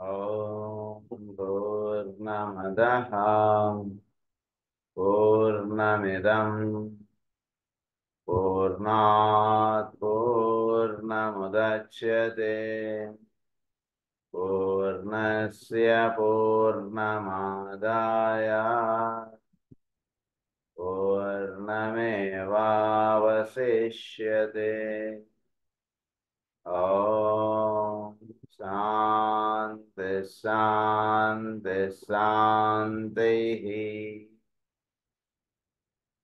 ॐ पूर्णमदः पूर्णमिदं पूर्णात् पूर्णमुदच्यते पूर्णस्य पूर्णमादाय पूर्णमेवावशिष्यते। ॐ शान्ति शान्ति शान्तिः।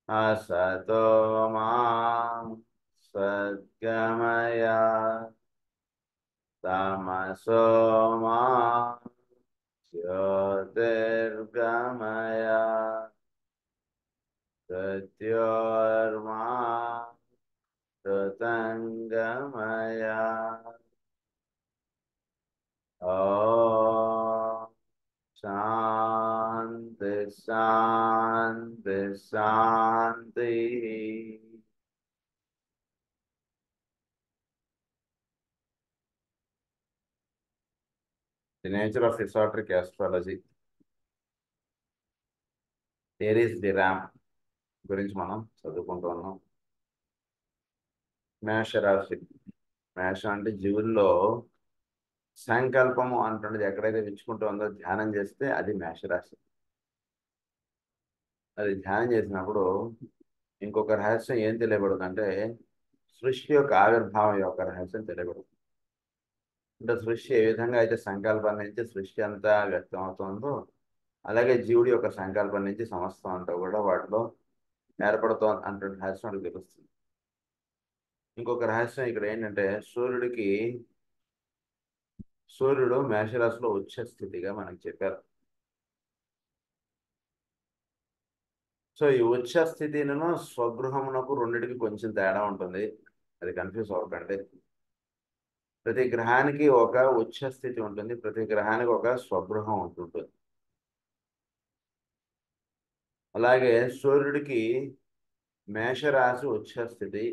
असतो मा सद्गमय तमसो मा ज्योतिर्गमय मृत्योर्मा मृतङ्गमय। ॐ शान्ति शान्ति शान्तिः। The nature of esoteric astrology, Aries Diram గురించి మనం చదువుకుంటున్నాం. మేషరాశి. మేషం అంటే జీవుల్లో సంకల్పము అంటున్నది ఎక్కడైతే విచ్చుకుంటుందో ధ్యానం చేస్తే అది మేషరాశి. అది ధ్యానం చేసినప్పుడు ఇంకొక రహస్యం ఏం తెలియబడుతుందంటే సృష్టి యొక్క ఆవిర్భావం యొక్క రహస్యం తెలియబడుతుంది. అంటే సృష్టి ఏ విధంగా అయితే సంకల్పం నుంచి సృష్టి అంతా వ్యక్తం అవుతుందో అలాగే జీవుడి యొక్క సంకల్పం నుంచి సమస్తం అంతా కూడా వాటిలో ఏర్పడుతోంది అంటే రహస్యం మనకు తెలుస్తుంది. ఇంకొక రహస్యం ఇక్కడ ఏంటంటే సూర్యుడు మేషరాశిలో ఉచ్చ స్థితిగా మనకి చెప్పారు. సో ఈ ఉచ్చ స్థితిను స్వగృహమునకు రెండిటికి కొంచెం తేడా ఉంటుంది, అది కన్ఫ్యూజ్ అవ్వకండి. ప్రతి గ్రహానికి ఒక ఉచ్చ స్థితి ఉంటుంది, ప్రతి గ్రహానికి ఒక స్వగృహం ఉంటుంటుంది. అలాగే సూర్యుడికి మేషరాశి ఉచ్చ స్థితి,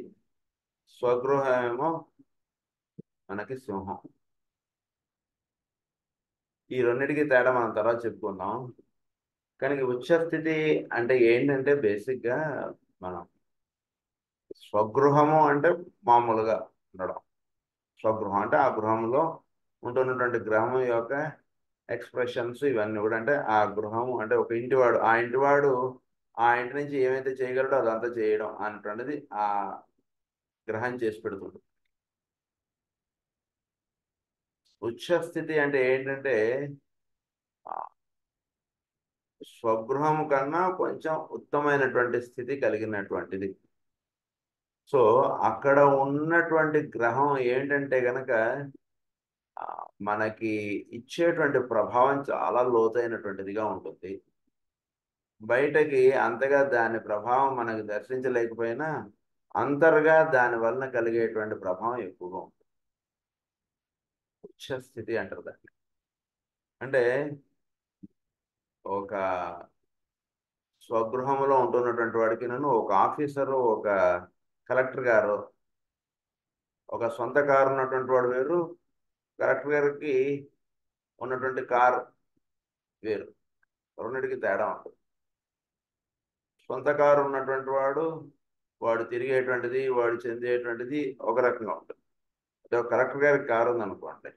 స్వగృహం ఏమో మనకి సింహం. ఈ రెండింటికి తేడా మనం తర్వాత చెప్పుకుందాం. కానీ ఉచ్చ స్థితి అంటే ఏంటంటే బేసిక్గా మనం స్వగృహము అంటే మామూలుగా ఉండడం. స్వగృహం అంటే ఆ గృహంలో ఉంటున్నటువంటి గ్రహం యొక్క ఎక్స్ప్రెషన్స్ ఇవన్నీ కూడా, అంటే ఆ గృహం అంటే ఒక ఇంటివాడు, ఆ ఇంటివాడు ఆ ఇంటి నుంచి ఏమైతే చేయగలడో అదంతా చేయడం అనేటువంటిది ఆ గ్రహం చేసి పెడుతుంది. ఉచ్చ స్థితి అంటే ఏంటంటే స్వగృహం కన్నా కొంచెం ఉత్తమైనటువంటి స్థితి కలిగినటువంటిది. సో అక్కడ ఉన్నటువంటి గ్రహం ఏంటంటే గనక మనకి ఇచ్చేటువంటి ప్రభావం చాలా లోతైనటువంటిదిగా ఉంటుంది. బయటకి అంతగా దాని ప్రభావం మనకు దర్శించలేకపోయినా అంతర్గా దాని వలన కలిగేటువంటి ప్రభావం ఎక్కువగా ఉంటుంది. ఉచ్చ స్థితి అంటారు దాన్ని. అంటే ఒక స్వగృహంలో ఉంటున్నటువంటి వాడికి నన్ను ఒక ఆఫీసరు, ఒక కలెక్టర్ గారు, ఒక సొంత కారు ఉన్నటువంటి వాడు వేరు, కలెక్టర్ గారికి ఉన్నటువంటి కారు వేరు, రెండింటికి తేడా ఉంటుంది. సొంత కారు ఉన్నటువంటి వాడు తిరిగేటువంటిది, వాడు చెందేటువంటిది ఒక రకంగా ఉంటుంది. అంటే ఒక కలెక్టర్ గారికి కారు ఉందనుకోండి,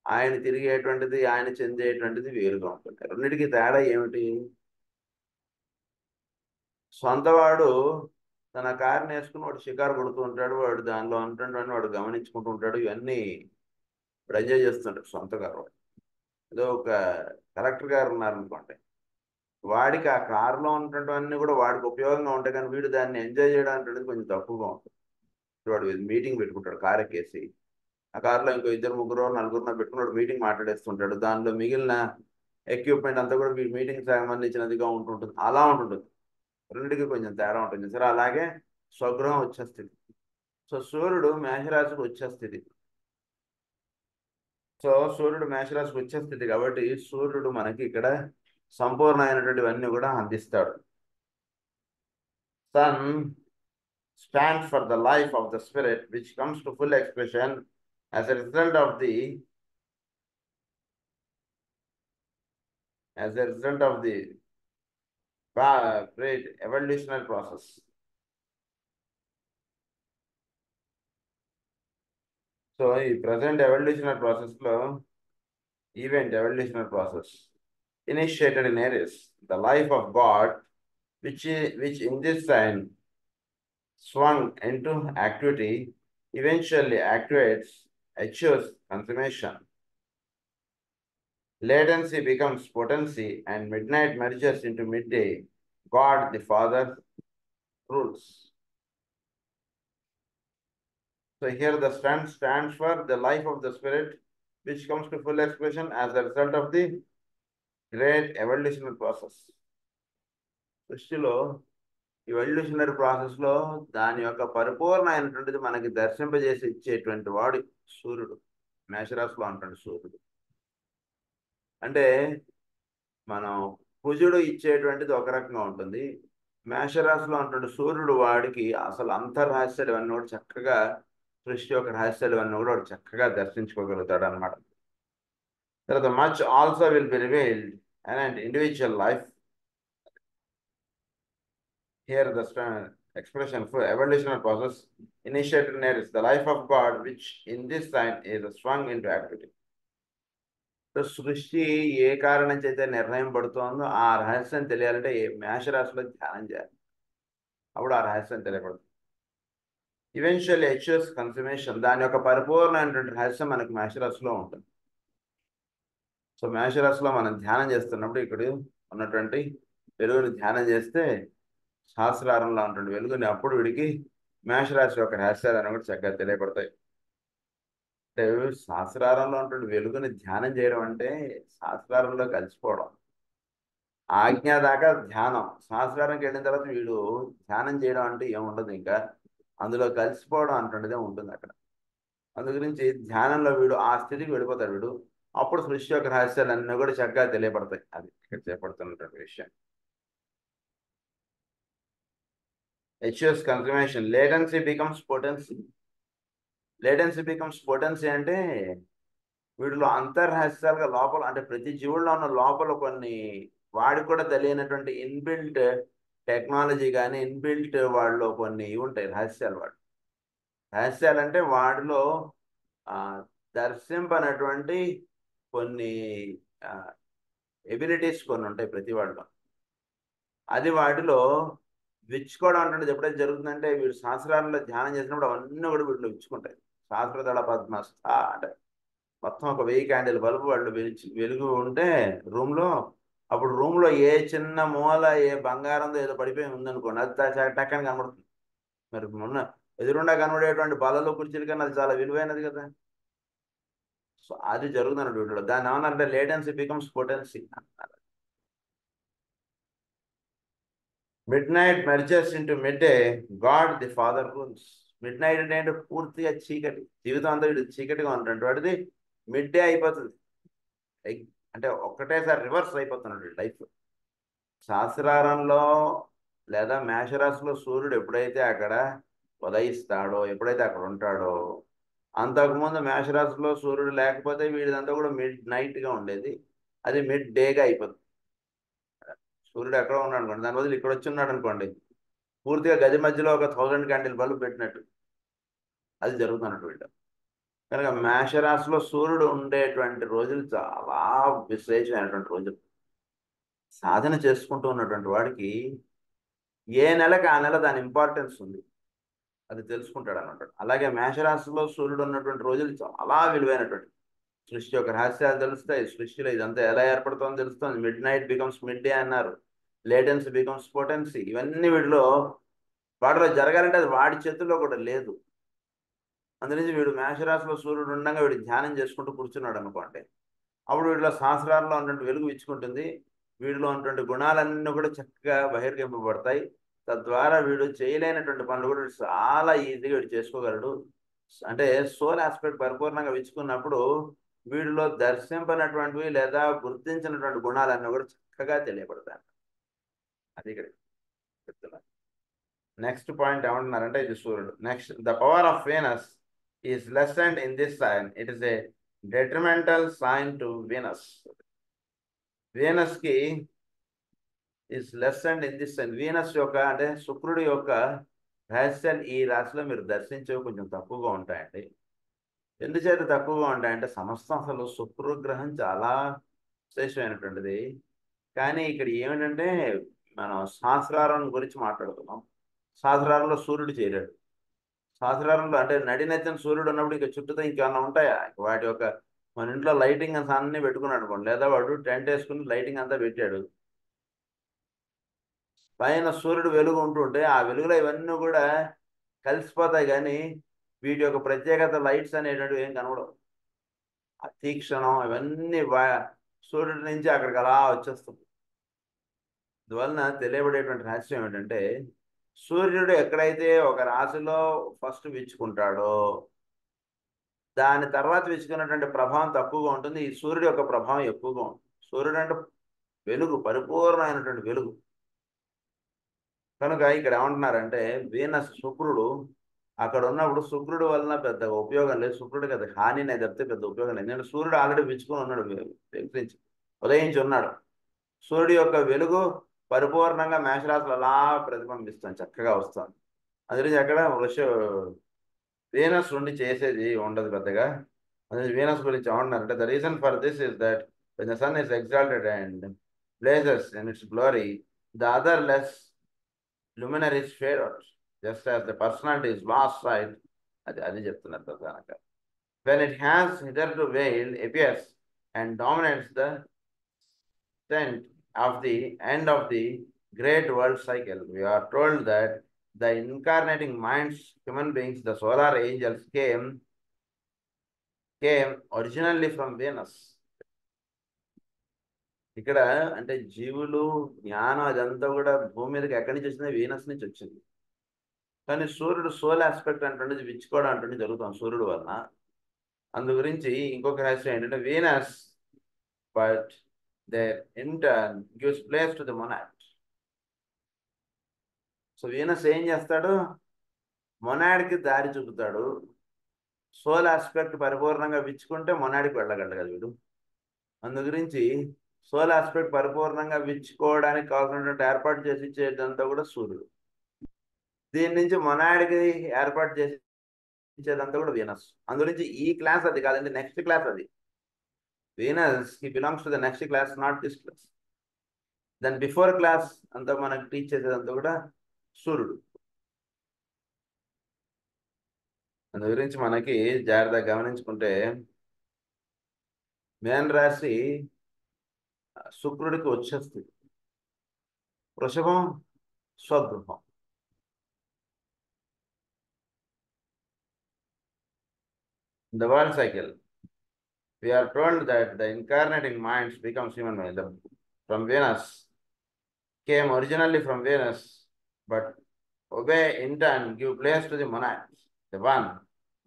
ఆయన తిరిగేటువంటిది, ఆయన చెందేటువంటిది వేరుగా ఉంటుంది. రెండింటికి తేడా ఏమిటి? సొంతవాడు తన కారుని వేసుకుని వాడు షికారు కొడుతూ ఉంటాడు, వాడు దానిలో ఉంటుంటాడు, వాడు గమనించుకుంటూ ఉంటాడు, ఇవన్నీ వాడు ఎంజాయ్ చేస్తుంటాడు సొంత కారు వాడు. ఏదో ఒక కలెక్టర్ గారు ఉన్నారనుకోండి, వాడికి ఆ కారులో ఉన్నటువంటివన్నీ కూడా వాడికి ఉపయోగంగా ఉంటాయి, కానీ వీడు దాన్ని ఎంజాయ్ చేయడానికి కొంచెం తక్కువగా ఉంటుంది. వాడు మీటింగ్ పెట్టుకుంటాడు కారు ఎక్కేసి, ఆ కారులో ఇంకో ఇద్దరు ముగ్గురు నలుగురు పెట్టుకున్నాడు, మీటింగ్ మాట్లాడేస్తుంటాడు, దానిలో మిగిలిన ఎక్విప్మెంట్ అంతా కూడా వీడి మీటింగ్ సంబంధించినదిగా ఉంటుంటుంది. అలా ఉంటుంటుంది, రెండింటికి కొంచెం తేడా ఉంటుంది సరే. అలాగే స్వగృహం ఉచ్చస్థితి. సో సూర్యుడు మేషరాశికి ఉచ్చస్థితి. సో సూర్యుడు మేషరాశికి ఉచ్చస్థితి కాబట్టి సూర్యుడు మనకి ఇక్కడ సంపూర్ణమైనటువంటివన్నీ కూడా అందిస్తాడు. Sun stands for the life of the spirit which comes to full expression as a result of the as a result of the great evolutionary process. So ఈ ప్రజెంట్ ఎవల్యూషనరీ ప్రాసెస్లో evolutionary process initiated in Aries, the life of God, which in this sign swung into activity, eventually activates, achieves consummation. Latency becomes potency, and midnight merges into midday. God the Father rules. So here the stands for the life of the Spirit, which comes to full expression as a result of the great evolutionary process. సృష్టిలో evolutionary ప్రాసెస్లో దాని యొక్క పరిపూర్ణమైనటువంటిది మనకి దర్శింపజేసి ఇచ్చేటువంటి వాడు సూర్యుడు. మేషరాశిలో అంటాడు సూర్యుడు. అంటే మనం కుజుడు ఇచ్చేటువంటిది ఒక రకంగా ఉంటుంది. మేషరాశిలో అంటాడు సూర్యుడు వాడికి అసలు అంతర్రహస్యాలు ఇవన్నీ కూడా చక్కగా సృష్టి యొక్క రహస్యాలు ఇవన్నీ కూడా వాడు చక్కగా దర్శించుకోగలుగుతాడు అనమాట. తర్వాత much also will be revealed and individual life. Here the expression for evolutionary process initiated in Aries, the life of God, which in this sign is swung into activity. So సృష్టి ఏ కారణం చేత నిర్ణయం పడుతోందో ఆ రహస్యం తెలియాలంటే మేషరాశిలో ధ్యానం చేయాలి. అప్పుడు ఆ రహస్యం తెలియబడుతుంది. ఈవెన్చువల్లీ అచీవ్స్ కన్సమేషన్, దాని యొక్క పరిపూర్ణమైనటువంటి రహస్యం మనకు మేషరాశిలో ఉంటుంది. సో మేషరాశిలో మనం ధ్యానం చేస్తున్నప్పుడు ఇక్కడ ఉన్నటువంటి వెలుగుని ధ్యానం చేస్తే సహస్రారంలో ఉంటుంది వెలుగుని, అప్పుడు వీడికి మేషరాశి యొక్క రహస్యాలను కూడా చక్కగా తెలియబడతాయి. అంటే సహస్రారంలో ఉంటుంది వెలుగుని ధ్యానం చేయడం అంటే సహస్రారంలో కలిసిపోవడం. ఆజ్ఞ దాకా ధ్యానం, సహస్రారంకి వెళ్ళిన తర్వాత వీడు ధ్యానం చేయడం అంటే ఏముండదు, ఇంకా అందులో కలిసిపోవడం అంటుండేదే ఉంటుంది అక్కడ. అందు గురించి ధ్యానంలో వీడు ఆ స్థితికి వెళ్ళిపోతాడు వీడు. అప్పుడు సృష్టి యొక్క రహస్యాలన్నీ కూడా చక్కగా తెలియబడతాయి. అది ఇక్కడ చేపడుతున్నటువంటి విషయం. Achieves consummation. Latency becomes potency. Latency becomes potency అంటే వీటిలో అంతర్రహస్యాలుగా లోపల, అంటే ప్రతి జీవుల్లో ఉన్న లోపల కొన్ని వాడికి కూడా తెలియనటువంటి ఇన్బిల్ట్ టెక్నాలజీ కానీ ఇన్బిల్ట్ వాడిలో కొన్ని ఇవి ఉంటాయి రహస్యాలు. రహస్యాలు అంటే వాడిలో దర్శింపనటువంటి కొన్ని ఎబిలిటీస్ కొన్ని ఉంటాయి ప్రతి వాడిలో. అది వాటిలో విచ్చుకోవడం అంటే ఎప్పుడైతే జరుగుతుందంటే వీడు సహస్రారంలో ధ్యానం చేసినప్పుడు అవన్నీ కూడా వీటిలో విచ్చుకుంటాయి. సహస్రదళ పద్మస్థ అంటే మొత్తం ఒక 1000 క్యాండిల్ బల్బు వాళ్ళు వెలుగు ఉంటే రూమ్లో, అప్పుడు రూమ్లో ఏ చిన్న మూల ఏ బంగారంతో ఏదో పడిపోయి ఉందనుకోండి, అది టక్కని కనబడుతుంది. మరి మొన్న ఎదురుండా కనబడేటువంటి బలలో కుర్చీల కన్నా అది చాలా విలువైనది కదా. సో అది జరుగుతున్నట్టు వీటిలో. దాన్ని ఏమన్నారంటే లేటెన్సీ బికమ్స్ పొటెన్సీ అన్నారు. Midnight merges into midday, God the Father rules. Midnight అంటే ఏంటో పూర్తిగా చీకటి, జీవితం అంతా వీడు చీకటిగా ఉంటుంది. వాడిది మిడ్డే అయిపోతుంది, అంటే ఒక్కటేసారి రివర్స్ అయిపోతున్నాడు లైఫ్. సహస్రారంలో లేదా మేషరాశిలో సూర్యుడు ఎప్పుడైతే అక్కడ ఉదయిస్తాడో, ఎప్పుడైతే అక్కడ ఉంటాడో, అంతకుముందు మేషరాశిలో సూర్యుడు లేకపోతే వీడిదంతా కూడా మిడ్ నైట్గా ఉండేది, అది మిడ్ డేగా అయిపోతుంది. సూర్యుడు ఎక్కడ ఉన్నాడు అనుకోండి, దాని బదులు ఇక్కడ వచ్చి ఉన్నాడు అనుకోండి, పూర్తిగా గది మధ్యలో ఒక 1000 క్యాండిల్ బల్బు పెట్టినట్టు అది జరుగుతున్నట్టు వీళ్ళు. కనుక మేషరాశిలో సూర్యుడు ఉండేటువంటి రోజులు చాలా విశేషమైనటువంటి రోజులు. సాధన చేసుకుంటూ ఉన్నటువంటి వాడికి ఏ నెలకి ఆ నెల దాని ఇంపార్టెన్స్ ఉంది, అది తెలుసుకుంటాడు అన్నమాట. అలాగే మేషరాశిలో సూర్యుడు ఉన్నటువంటి రోజులు చాలా విలువైనటువంటి. సృష్టి యొక్క రహస్యాలు తెలుస్తాయి, సృష్టిలో ఇదంతా ఎలా ఏర్పడుతుందో తెలుస్తుంది. Mid night becomes mid day అన్నారు, లేటెన్సీ బికమ్స్ పొటెన్సీ. ఇవన్నీ వాడిలో జరగాలంటే అది వాడి చేతుల్లో కూడా లేదు. అందునుంచి వీడు మేషరాశిలో సూర్యుడు ఉండగా వీడు ధ్యానం చేసుకుంటూ కూర్చున్నాడు అనుకోండి, అప్పుడు వీడిలో సహస్రాల్లో ఉన్నటువంటి వెలుగు ఇచ్చుకుంటుంది. వీడిలో ఉన్నటువంటి గుణాలన్నీ కూడా చక్కగా బహిర్గంపబడతాయి. తద్వారా వీడు చేయలేనటువంటి పనులు కూడా చాలా ఈజీగా వీడు చేసుకోగలడు. అంటే సోల్ ఆస్పెక్ట్ పరిపూర్ణంగా విచ్చుకున్నప్పుడు వీడిలో దర్శింపనటువంటివి లేదా గుర్తించినటువంటి గుణాలన్నీ కూడా చక్కగా తెలియబడతాయి. అది ఇక్కడ చెప్తున్నారు. నెక్స్ట్ పాయింట్ ఏమంటున్నారంటే ఇది సూర్యుడు. Next, the power of Venus is lessened in this sign. It is a detrimental sign to Venus. వీనస్కి is less and in this and Venus యొక్క అంటే శుక్రుడి యొక్క రహస్యాలు ఈ రాశిలో మీరు దర్శించేవి కొంచెం తక్కువగా ఉంటాయండి. ఎందుచేత తక్కువగా ఉంటాయంటే సమస్తం అసలు శుక్రగ్రహం చాలా విశేషమైనటువంటిది. కానీ ఇక్కడ ఏమిటంటే మనం సహస్రారం గురించి మాట్లాడుతున్నాం. సహస్రారంలో సూర్యుడు చేరాడు. సహస్రారంలో అంటే నడినెత్తిన సూర్యుడు ఉన్నప్పుడు ఇంకా చుట్టూతో ఇంకేమన్నా ఉంటాయా? వాటి యొక్క మన ఇంట్లో లైటింగ్ అంతా అన్ని పెట్టుకున్నాడు అనుకోండి, లేదా వాడు టెంట్ వేసుకుని లైటింగ్ అంతా పెట్టాడు. పైన సూర్యుడు వెలుగు ఉంటుంటే ఆ వెలుగులో ఇవన్నీ కూడా కలిసిపోతాయి, కానీ వీటి యొక్క ప్రత్యేకత లైట్స్ అనేటువంటివి ఏం కనబడవు. ఆ తీక్షణం ఇవన్నీ సూర్యుడి నుంచి అక్కడికి అలా వచ్చేస్తుంది. అందువలన తెలియబడేటువంటి రహస్యం ఏమిటంటే సూర్యుడు ఎక్కడైతే ఒక రాశిలో ఫస్ట్ విచ్చుకుంటాడో దాని తర్వాత విచ్చుకున్నటువంటి ప్రభావం తక్కువగా ఉంటుంది. ఈ సూర్యుడు యొక్క ప్రభావం ఎక్కువగా ఉంటుంది. సూర్యుడు అంటే వెలుగు, పరిపూర్ణమైనటువంటి వెలుగు. కనుక ఇక్కడ ఏమంటున్నారంటే వీనస్ శుక్రుడు అక్కడ ఉన్నప్పుడు శుక్రుడు వలన పెద్ద ఉపయోగం లేదు. శుక్రుడికి అది హానినే తప్పితే పెద్ద ఉపయోగం లేదు. ఎందుకంటే సూర్యుడు ఆల్రెడీ విచ్చుకొని ఉన్నాడు, వికసించి ఉదయించి ఉన్నాడు. సూర్యుడు యొక్క వెలుగు పరిపూర్ణంగా మేషరాశులు అలా ప్రతిబింబిస్తుంది, చక్కగా వస్తుంది. అందులో అక్కడ వీనస్ ఉండి చేసేది ఉండదు పెద్దగా. అదే వీనస్ గురించి ఏమంటున్నారంటే the reason for this is that when the sun is exalted and blazes in its glory, the other less luminaries fade out, just as the personality is lost sight. అది చెప్తున్నారు ప్రధానంగా. When it has hitherto veiled, appears and dominates the tent of the end of the great world cycle. We are told that the incarnating minds, human beings, the solar angels came originally from Venus. ఇక్కడ అంటే జీవులు జ్ఞానం అదంతా కూడా భూమి మీదకి ఎక్కడి నుంచి వచ్చింది? వీనస్ నుంచి వచ్చింది. కానీ సూర్యుడు సోల్ ఆస్పెక్ట్ అంటుండేది విచ్చుకోవడం అంటుండే జరుగుతాం సూర్యుడు వలన. అందు గురించి ఇంకొక రహస్యం ఏంటంటే Venus but there in turn gives place to the monad. So Venus ఏం చేస్తాడు? మొనాడ్కి దారి చూపుతాడు. సోల్ ఆస్పెక్ట్ పరిపూర్ణంగా విచ్చుకుంటే మొనాడికి వెళ్ళగలడు వీడు. అందు గురించి సోల్ ఆస్పెక్ట్ పరిపూర్ణంగా విచ్చుకోవడానికి కావాల్సినటువంటి ఏర్పాటు చేసి ఇచ్చేదంతా కూడా సూర్యుడు. దీని నుంచి మొనాడికి ఏర్పాటు చేసి ఇచ్చేదంతా కూడా వీనస్. అందు గురించి ఈ క్లాస్ అది కాదండి, నెక్స్ట్ క్లాస్ అది. Venus he belongs to the next class, not this class. దాని బిఫోర్ క్లాస్ అంతా మనకు టీచ్ చేసేదంతా కూడా సూర్యుడు. అందు గురించి మనకి జాగ్రత్తగా గమనించుకుంటే మేన రాశి శుక్రుడికి వచ్చేస్తుంది. వృషభం స్వగృహం. The world cycle, we are told that the incarnating minds becomes human mind. From Venus came originally from Venus, but obey in turn give place to the monads. The one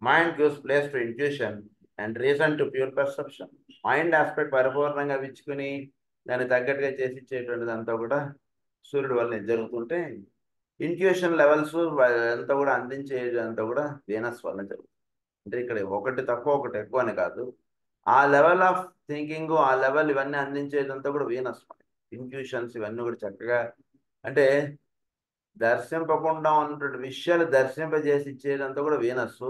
mind gives place to intuition and reason to pure perception. Mind aspect పరిపూర్ణంగా విచ్చుకుని దాన్ని తగ్గట్టుగా చేసి ఇచ్చేటువంటిది అంతా కూడా సూర్యుడు వల్ల జరుగుతుంటే intuition levels అంతా కూడా అందించేది అంతా కూడా వీనస్ వల్ల జరుగుతుంది. అంటే ఇక్కడ ఒకటి తక్కువ ఒకటి ఎక్కువ అని కాదు, ఆ లెవెల్ ఆఫ్ థింకింగ్, ఆ లెవెల్ ఇవన్నీ అందించేదంతా కూడా వీనస్. ఇంట్యూషన్స్ ఇవన్నీ కూడా చక్కగా అంటే దర్శింపకుండా ఉన్నటువంటి విషయాలు దర్శింపజేసి ఇచ్చేదంతా కూడా వీనస్.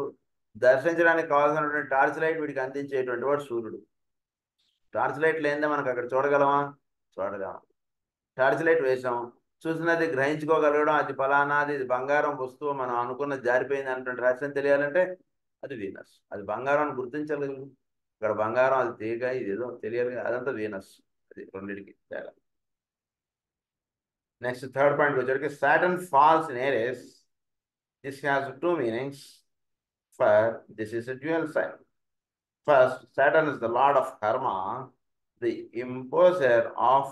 దర్శించడానికి కావాల్సినటువంటి టార్చ్ లైట్ వీడికి అందించేటువంటి వాడు సూర్యుడు. టార్చ్ లైట్ లేనిదే మనకు అక్కడ చూడగలమా? చూడగలం. టార్చ్ లైట్ వేసాం, చూసినది గ్రహించుకోగలగడం, అది ఫలానాది, ఇది బంగారం వస్తువు, మనం అనుకున్నది జారిపోయింది అన్నటువంటి రహస్యం తెలియాలంటే అది వీనస్. అది బంగారం గుర్తించలేదు. ఇక్కడ బంగారం, అది తీగ, ఇది ఏదో తెలియాలి, అదంతా వీనస్. అది రెండింటికి తేడా. నెక్స్ట్ థర్డ్ పాయింట్ వచ్చేసరికి Saturn falls in Aries. This has two meanings. For this is a dual sign. First, Saturn is the lord of karma, the imposer of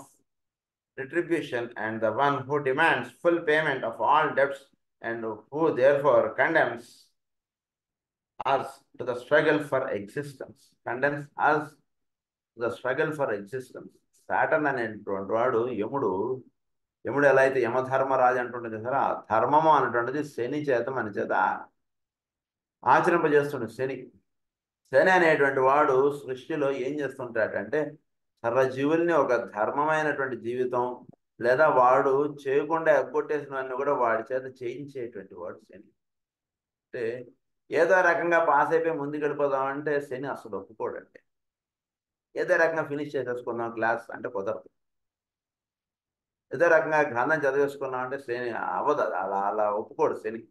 retribution, and the one who demands full payment of all debts, and who therefore condemns us to the struggle for existence. Condemns us to the struggle for existence. Saturn అనేటువంటి వాడు యముడు. యముడు ఎలా అయితే యమధర్మరాజు అంటుంటుంది కదా, ఆ ధర్మము అనేటువంటిది శని చేత మన చేత ఆచరింపజేస్తుండే శని. శని అనేటువంటి వాడు సృష్టిలో ఏం చేస్తుంటాడంటే సర్వజీవుల్ని ఒక ధర్మమైనటువంటి జీవితం లేదా వాడు చేయకుండా ఎగ్గొట్టేసినవన్నీ కూడా వాడి చేత చేయించేటువంటి వాడు శని. అంటే ఏదో రకంగా పాస్ అయిపోయి ముందుకు వెళ్ళిపోదామంటే శని అసలు ఒప్పుకోడండి. ఏదో రకంగా ఫినిష్ చేసేసుకుందాం క్లాస్ అంటే కుదరదు. ఏదో రకంగా గ్రంథం చదివేసుకున్నాం అంటే శని అవ్వదు, అలా అలా ఒప్పుకోడు శని.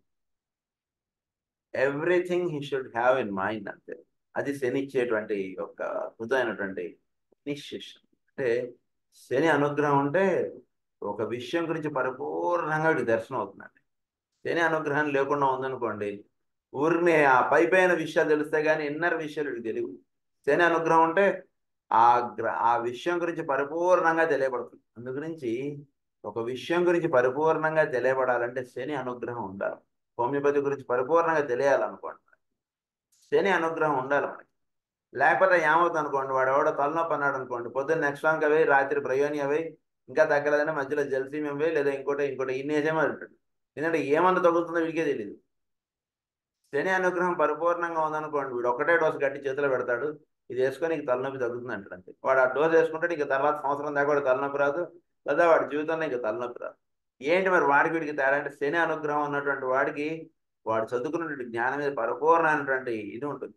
Everything he should have in mind అంతే. అది శని ఇచ్చేటువంటి ఒక అద్భుతమైనటువంటి ఇనిషియేషన్. అంటే శని అనుగ్రహం ఉంటే ఒక విషయం గురించి పరిపూర్ణంగా వీడికి దర్శనం అవుతుందండి. శని అనుగ్రహం లేకుండా ఉందనుకోండి, ఊరిని ఆ పైపైన విషయాలు తెలుస్తాయి కానీ ఇన్నర్ విషయాలు వీడికి తెలియవు. శని అనుగ్రహం ఉంటే ఆ విషయం గురించి పరిపూర్ణంగా తెలియబడుతుంది. అందు గురించి ఒక విషయం గురించి పరిపూర్ణంగా తెలియబడాలంటే శని అనుగ్రహం ఉండాలి. హోమియోపతి గురించి పరిపూర్ణంగా తెలియాలనుకోండి శని అనుగ్రహం ఉండాలి మనకి. లేకపోతే ఏమవుతుంది అనుకోండి, వాడు ఎవడో తలనొప్పి అన్నాడు అనుకోండి, పొద్దున్న నెక్స్ట్ వాంక్ అవి రాత్రి ప్రయోని అవి ఇంకా తగ్గలేదని మధ్యలో జలసీమ్ అవి లేదా ఇంకోటి ఇంకోటి ఇన్నేసేమో అంటాడు. ఎందుకంటే ఏమన్నా తగ్గుతుందో వీడికే తెలియదు. శని అనుగ్రహం పరిపూర్ణంగా ఉందనుకోండి, వీడు ఒకటే డోసు గట్టి చేతిలో పెడతాడు, ఇది వేసుకొని నీకు తలనొప్పి తగ్గుతుంది అంటాడు అంతే. వాడు ఆ డోసు వేసుకుంటే నీకు తర్వాత సంవత్సరం దాకా వాడు తలనొప్పి రాదు, లేదా వాడి జీవితంలో ఇంకా తలనొప్పి రాదు. ఏంటి మరి వాడికి వీడికి తేడా అంటే, శని అనుగ్రహం ఉన్నటువంటి వాడికి వాడు చదువుకున్నటువంటి జ్ఞానం మీద పరిపూర్ణమైనటువంటి ఇది ఉంటుంది.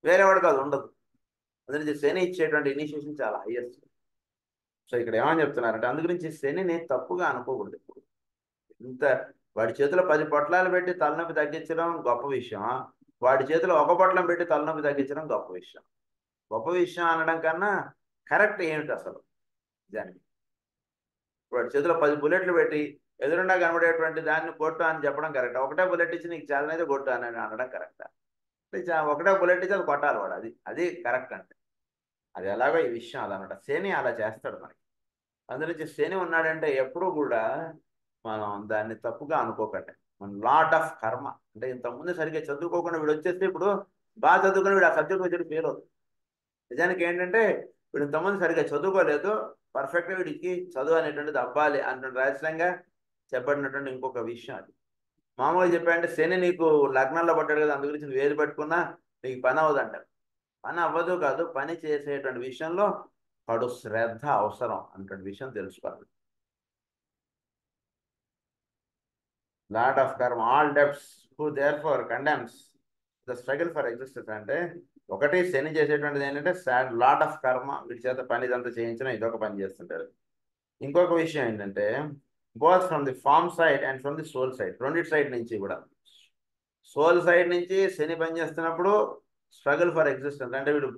వేరే వాడికి అది ఉండదు. అందుకని శని ఇచ్చేటువంటి ఇనిషియేషన్ చాలా హైయెస్ట్. సో ఇక్కడ ఏమని చెప్తున్నారంటే, అందుగురించి శనిని తప్పుగా అనుకోకూడదు ఎప్పుడు. ఇంత వాడి చేతిలో 10 పొట్లాలు పెట్టి తలనొప్పి తగ్గించడం గొప్ప విషయం, వాడి చేతిలో ఒక పొట్లం పెట్టి తలనొప్పి తగ్గించడం గొప్ప విషయం. గొప్ప విషయం అనడం కన్నా కరెక్ట్ ఏమిటి అసలు నిజానికి? వాడి చేతిలో 10 బుల్లెట్లు పెట్టి ఎదురుండా కనబడేటువంటి దాన్ని కొట్టు అని చెప్పడం కరెక్ట్. ఒకటే బుల్లెట్ ఇచ్చి నీకు చేతనైతే కొట్టు అని అనడం కరెక్టా? ఒకటే బుల్లెట్ ఇచ్చి అది కొట్టాలి వాడు, అది కరెక్ట్ అంటే. అది ఎలాగో ఈ విషయం అదనమాట. శని అలా చేస్తాడు మనకి. అందులోంచి శని ఉన్నాడంటే ఎప్పుడూ కూడా మనం దాన్ని తప్పుగా అనుకోకండి. మన లాట్ ఆఫ్ కర్మ అంటే ఇంతకుముందు సరిగ్గా చదువుకోకుండా వీడు వచ్చేస్తే ఇప్పుడు బాగా చదువుకుని వీడు ఆ సబ్జెక్ట్ వచ్చి ఫెయిల్ అవుతుంది. నిజానికి ఏంటంటే వీడు ఇంతకుముందు సరిగ్గా చదువుకోలేదు, పర్ఫెక్ట్గా వీడికి చదువు అనేటువంటిది అవ్వాలి అన్నటువంటి రహస్యంగా చెప్పబడినటువంటి ఇంకొక విషయం అది. మామూలుగా చెప్పాలంటే శని నీకు లగ్నంలో పడ్డాడు కదా, అందు గురించి నువ్వు ఏది పెట్టుకున్నా నీకు పని అవ్వదు అంటారు. పని అవ్వదు కాదు, పని చేసేటువంటి విషయంలో కడు శ్రద్ధ అవసరం అన్నటువంటి విషయం తెలుసుకోవాలి. Lot of karma all depths who there for condemns the struggle for existence. అంటే ఒకటి శని చేసేటువంటిది ఏంటంటే లాట్ ఆఫ్ కర్మ, వీటి చేత పని ఇదంతా చేయించడం ఇదొక పని చేస్తుంటారు. ఇంకొక విషయం ఏంటంటే both from the form side and from the soul side, రెండిటి సైడ్ నుంచి కూడా. సోల్ సైడ్ నుంచి శని పని చేస్తున్నప్పుడు స్ట్రగుల్ ఫర్ ఎగ్జిస్టెన్స్ అంటే వీడు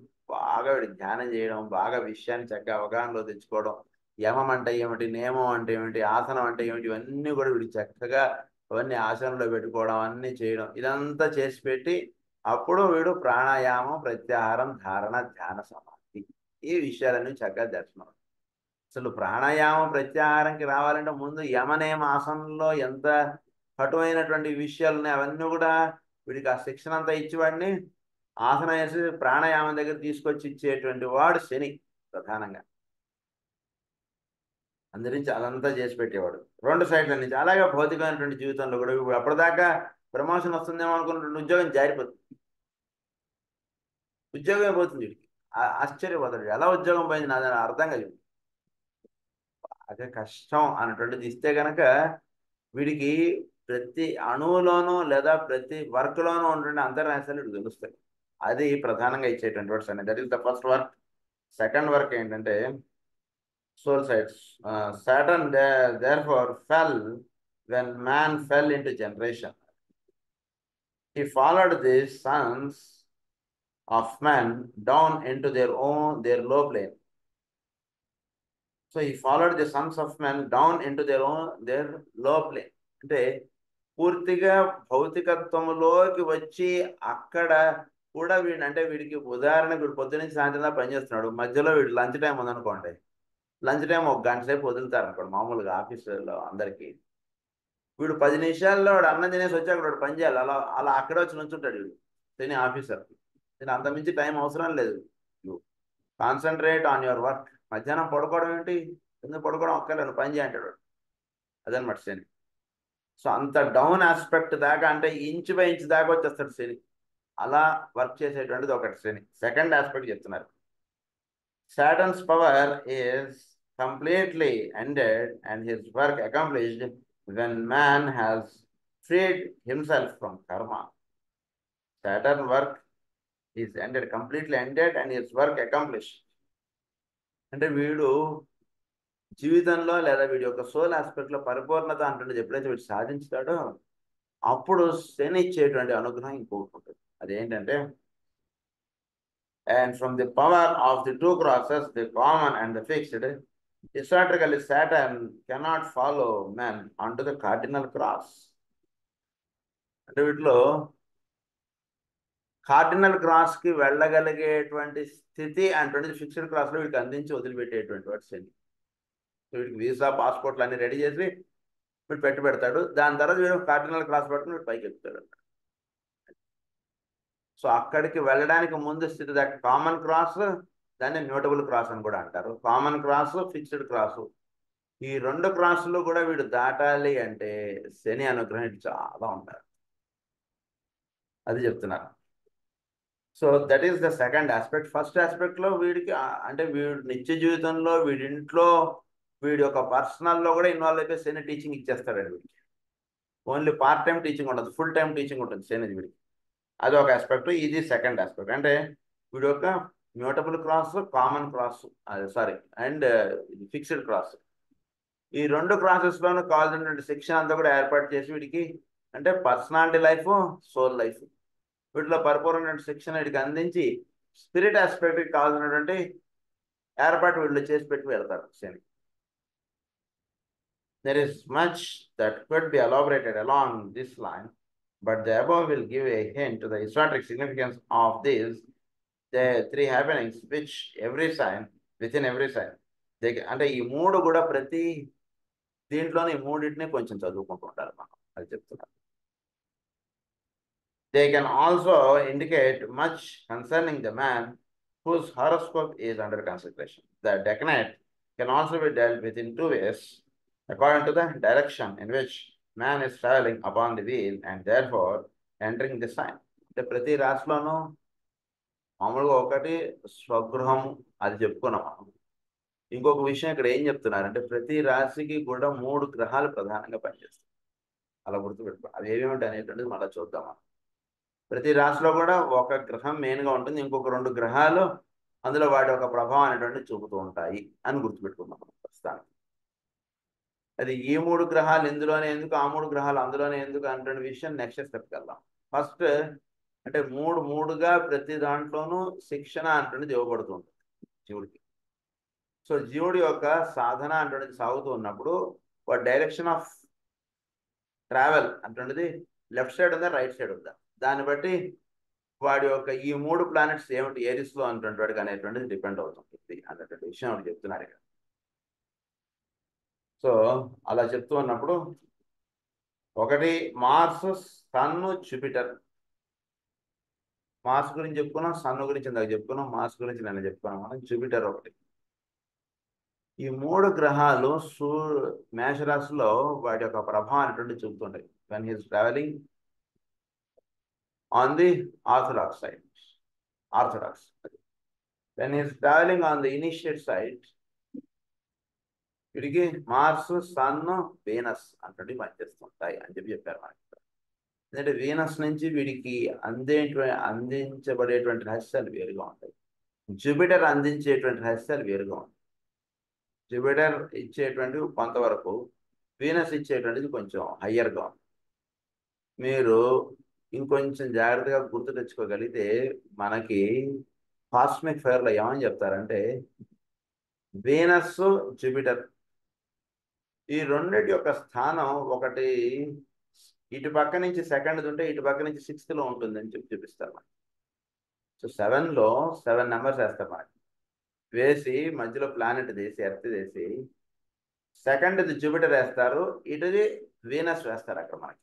ధ్యానం చేయడం, బాగా విషయాన్ని చక్కగా అవగాహనలో తెచ్చుకోవడం, యమం అంటే ఏమిటి, నియమం అంటే ఏమిటి, ఆసనం అంటే ఏమిటి, ఇవన్నీ కూడా వీడు చక్కగా అవన్నీ ఆసనంలో పెట్టుకోవడం, అన్నీ చేయడం, ఇదంతా చేసి పెట్టి అప్పుడు వీడు ప్రాణాయామం, ప్రత్యాహారం, ధారణ, ధ్యాన, సమాధి ఈ విషయాలన్నీ చక్కగా దర్శనం. అసలు ప్రాణాయామం ప్రత్యాహారంకి రావాలంటే ముందు యమనేమ ఆసనంలో ఎంత కటువైనటువంటి విషయాలు ఉన్నాయి అవన్నీ కూడా వీడికి ఆ శిక్షణ అంతా ఇచ్చేవాడిని ఆసనం వేసి ప్రాణాయామం దగ్గర తీసుకొచ్చి ఇచ్చేటువంటి వాడు శని ప్రధానంగా. అందరించి అదంతా చేసి పెట్టేవాడు రెండు సైడ్ల నుంచి. అలాగే భౌతికమైనటువంటి జీవితంలో కూడా ఇప్పుడు అప్పటిదాకా ప్రమోషన్ వస్తుందేమో అనుకున్నటువంటి ఉద్యోగం జారిపోతుంది, ఉద్యోగమే పోతుంది వీడికి. ఆశ్చర్యపోతాడు, ఎలా ఉద్యోగం పోయింది నాది అర్థం కలిగింది. అదే కష్టం అన్నటువంటిది ఇస్తే గనక వీడికి ప్రతి అణువులోనూ లేదా ప్రతి వర్క్లోనూ ఉన్నటువంటి అంతర్రాష్ట్రాలు వీడికి తెలుస్తాయి. అది ప్రధానంగా ఇచ్చేటువంటి వర్డ్స్ అనేది. That is the first work. Second work ఏంటంటే soul sides. Saturn therefore fell when man fell into generation. He followed the sons of men down into their low plane. So he followed the sons of men down into their low plane. అంటే పూర్తిగా భౌతికత్వంలోకి వచ్చి అక్కడ కూడా వీడికి ఉదాహరణకు వీడు పొద్దునుంచి సాయంత్రం దాకా పనిచేస్తున్నాడు, మధ్యలో వీడు లంచ్ టైం ఉందనుకోండి, లంచ్ టైం 1 గంట సేపు వదులుతారు అనుకోండి మామూలుగా ఆఫీసులో అందరికీ. వీడు 10 నిమిషాల్లో వాడు అన్నం తినేసి వచ్చి అక్కడ వాడు పని చేయాలి, అలా అలా అక్కడే వచ్చి నుంచుంటాడు వీడు తినే ఆఫీసర్. నేను అంత మించి టైం అవసరం లేదు, you concentrate on your work. మధ్యాహ్నం పడుకోవడం ఏంటి, ఎందుకు పడుకోవడం అక్కర్లేదు, పని చేయంటాడు. అదనమాట శని. సో అంత డౌన్ ఆస్పెక్ట్ దాకా అంటే ఇంచు బై ఇంచు దాకా వచ్చేస్తాడు శని. అలా వర్క్ చేసేటువంటిది ఒకటి శని. సెకండ్ ఆస్పెక్ట్ చెప్తున్నారు, Saturn's power is completely ended and his work accomplished when man has freed himself from karma. Saturn work is ended, completely ended, and his work accomplished. అంటే వీడు జీవితంలో లేదా వీడి యొక్క సోల్ ఆస్పెక్ట్లో పరిపూర్ణత అంటుండేది ఎప్పుడైతే వీడు సాధించుతాడో అప్పుడు శని ఇచ్చేటువంటి అనుగ్రహం ఇంకొకటి ఉంటుంది. అదేంటంటే and from the power of the two crosses, the common and the fixed, historically Saturn cannot follow man onto the cardinal cross. అంటే వీటిలో కార్డినల్ క్రాస్ కి వెళ్ళగలిగేటువంటి స్థితి అంటుండేది ఫిక్స్డ్ క్రాస్ లో వీడికి అందించి వదిలిపెట్టేటువంటి వాడు శని. వీడికి వీసా పాస్పోర్ట్లు అన్ని రెడీ చేసి వీడు పెడతాడు. దాని తర్వాత వీడు కార్డినల్ క్రాస్ పట్టుకుని వీడు పైకి ఎక్కుతాడు. సో అక్కడికి వెళ్ళడానికి ముందు స్థితి కామన్ క్రాస్, దాన్ని న్యూటబుల్ క్రాస్ అని కూడా అంటారు. కామన్ క్రాస్, ఫిక్స్డ్ క్రాస్, ఈ రెండు క్రాసులు కూడా వీడు దాటాలి అంటే శని అనుగ్రహం ఇటు చాలా ఉంటారు. అది చెప్తున్నారు. So that is the second aspect. First ఆస్పెక్ట్లో వీడికి అంటే వీడు నిత్య జీవితంలో వీడింట్లో వీడి యొక్క పర్సనల్లో కూడా ఇన్వాల్వ్ అయిపోయి శని టీచింగ్ ఇచ్చేస్తాడండి వీడికి. ఓన్లీ పార్ట్ టైం టీచింగ్ ఉండదు, ఫుల్ టైం టీచింగ్ ఉంటుంది శని వీడికి. అది ఒక ఆస్పెక్ట్. ఇది సెకండ్ ఆస్పెక్ట్. అంటే వీడి యొక్క mutable cross, common cross, and fixed cross, ఈ రెండు క్రాసెస్లోనూ కావాల్సినటువంటి శిక్షణ అంతా కూడా ఏర్పాటు చేసి వీడికి అంటే పర్సనాలిటీ లైఫ్, సోల్ లైఫ్, వీటిలో పరిపూర్ణమైన శిక్షణ వీడికి అందించి స్పిరిట్ ఆస్పెక్ట్కి కావాల్సినటువంటి ఏర్పాటు వీళ్ళు చేసి పెట్టి వెళ్తారు శని. There is much that could be elaborated along this line, but the above will give a hint to the historic significance of these the three happenings which within every sign అంటే ఈ మూడు కూడా ప్రతి దీంట్లోనే ఈ మూడింటిని కొంచెం చదువుకుంటూ ఉండాలి మనం. అది చెప్తున్నారు. They can also indicate much concerning the man whose horoscope is under consideration. The decanate can also be dealt with in two ways, according to the direction in which man is traveling upon the wheel and therefore entering the sign. అంటే ప్రతి రాశిలోనూ మామూలుగా ఒకటి స్వగృహం, అది చెప్పుకున్నాం మనం. ఇంకొక విషయం ఇక్కడ ఏం చెప్తున్నారంటే ప్రతి రాశికి కూడా 3 గ్రహాలు ప్రధానంగా పనిచేస్తాయి. అలా గుర్తుపెట్టుకోండి. అవి ఏమేమిటి అనేటువంటిది మళ్ళీ చూద్దాం మనం. ప్రతి రాశిలో కూడా ఒక గ్రహం మెయిన్గా ఉంటుంది, ఇంకొక 2 గ్రహాలు అందులో వాటి యొక్క ప్రభావం అనేటువంటిది చూపుతూ ఉంటాయి అని గుర్తుపెట్టుకుందాం మనం ప్రస్తుతానికి. అది ఈ 3 గ్రహాలు ఇందులోనే ఎందుకు, ఆ 3 గ్రహాలు అందులోనే ఎందుకు అనే విషయం నెక్స్ట్ స్టెప్కి వెళ్దాం. ఫస్ట్ అంటే 3గా ప్రతి దాంట్లోనూ శిక్షణ అంటున్నది ఇవ్వబడుతుంది జీవుడికి. సో జీవుడి యొక్క సాధన అంటున్నది సాగుతూ ఉన్నప్పుడు వాటి డైరెక్షన్ ఆఫ్ ట్రావెల్ అంటున్నది లెఫ్ట్ సైడ్ ఉందా, రైట్ సైడ్ ఉందా, దాన్ని బట్టి వాడి యొక్క ఈ 3 ప్లానెట్స్ ఏమిటి ఏరిస్లో అంటున్నటువంటి వాడికి అనేటువంటిది డిపెండ్ అవుతుంది అనేటువంటి విషయం వాడు చెప్తున్నారు ఇక్కడ. సో అలా చెప్తూ ఉన్నప్పుడు ఒకటి మార్స్, సన్, జూపిటర్. మార్స్ గురించి చెప్పుకున్నాం, సన్ గురించి ఇందాక చెప్పుకున్నాం, మార్స్ గురించి నేను చెప్పుకున్నాం మనం. జూపిటర్ ఒకటి. ఈ 3 గ్రహాలు మేషరాశిలో వాటి యొక్క ప్రభావం అనేటువంటి చూపుతుంటాయి. When he's travelling on the orthodox side, when he's travelling on the initiate side వీడికి మార్స్, సన్, వీనస్ అంటే పనిచేస్తుంటాయి అని చెప్పారు మనకి. ఎందుకంటే వీనస్ నుంచి వీడికి అందించబడేటువంటి రహస్యాలు వేరుగా ఉంటాయి. జూపిటర్ అందించేటువంటి రహస్యాలు వేరుగా ఉంటాయి. జూపిటర్ ఇచ్చేటువంటివి కొంతవరకు, వీనస్ ఇచ్చేటువంటిది కొంచెం హయ్యర్గా ఉంది. మీరు ఇంకొంచెం జాగ్రత్తగా గుర్తు తెచ్చుకోగలిగితే మనకి కాస్మిక్ ఫైర్లో ఏమని చెప్తారంటే వీనస్, జూపిటర్ ఈ రెండింటి యొక్క స్థానం ఒకటి ఇటు పక్క నుంచి సెకండ్ ఉంటే ఇటు పక్క నుంచి 6th ఉంటుందని చూపిస్తారు మనకి. సో 7లో 7 నెంబర్స్ వేస్తారు మనకి. వేసి మధ్యలో ప్లానెట్ తీసి ఎర్త్ తీసి సెకండ్ది జూపిటర్ వేస్తారు, ఇటుది వీనస్ వేస్తారు అక్కడ మనకి.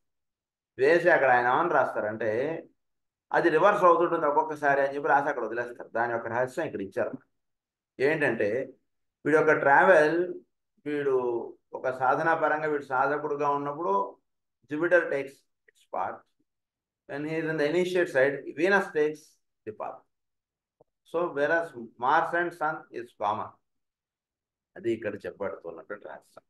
వేసి అక్కడ ఆయన ఏమని రాస్తారంటే అది రివర్స్ అవుతుంటుంది ఒక్కొక్కసారి అని చెప్పి రాసి అక్కడ వదిలేస్తారు. దాని యొక్క రహస్యం ఇక్కడ ఇచ్చారు. ఏంటంటే వీడి యొక్క ట్రావెల్, వీడు ఒక సాధనా పరంగా వీడు సాధకుడుగా ఉన్నప్పుడు Jupiter takes its part. When he is in the initiate side, Venus takes the part. So versus Mars and Sun is common. అది ఇక్కడ చెప్పబడుతున్నటువంటి రహస్యం.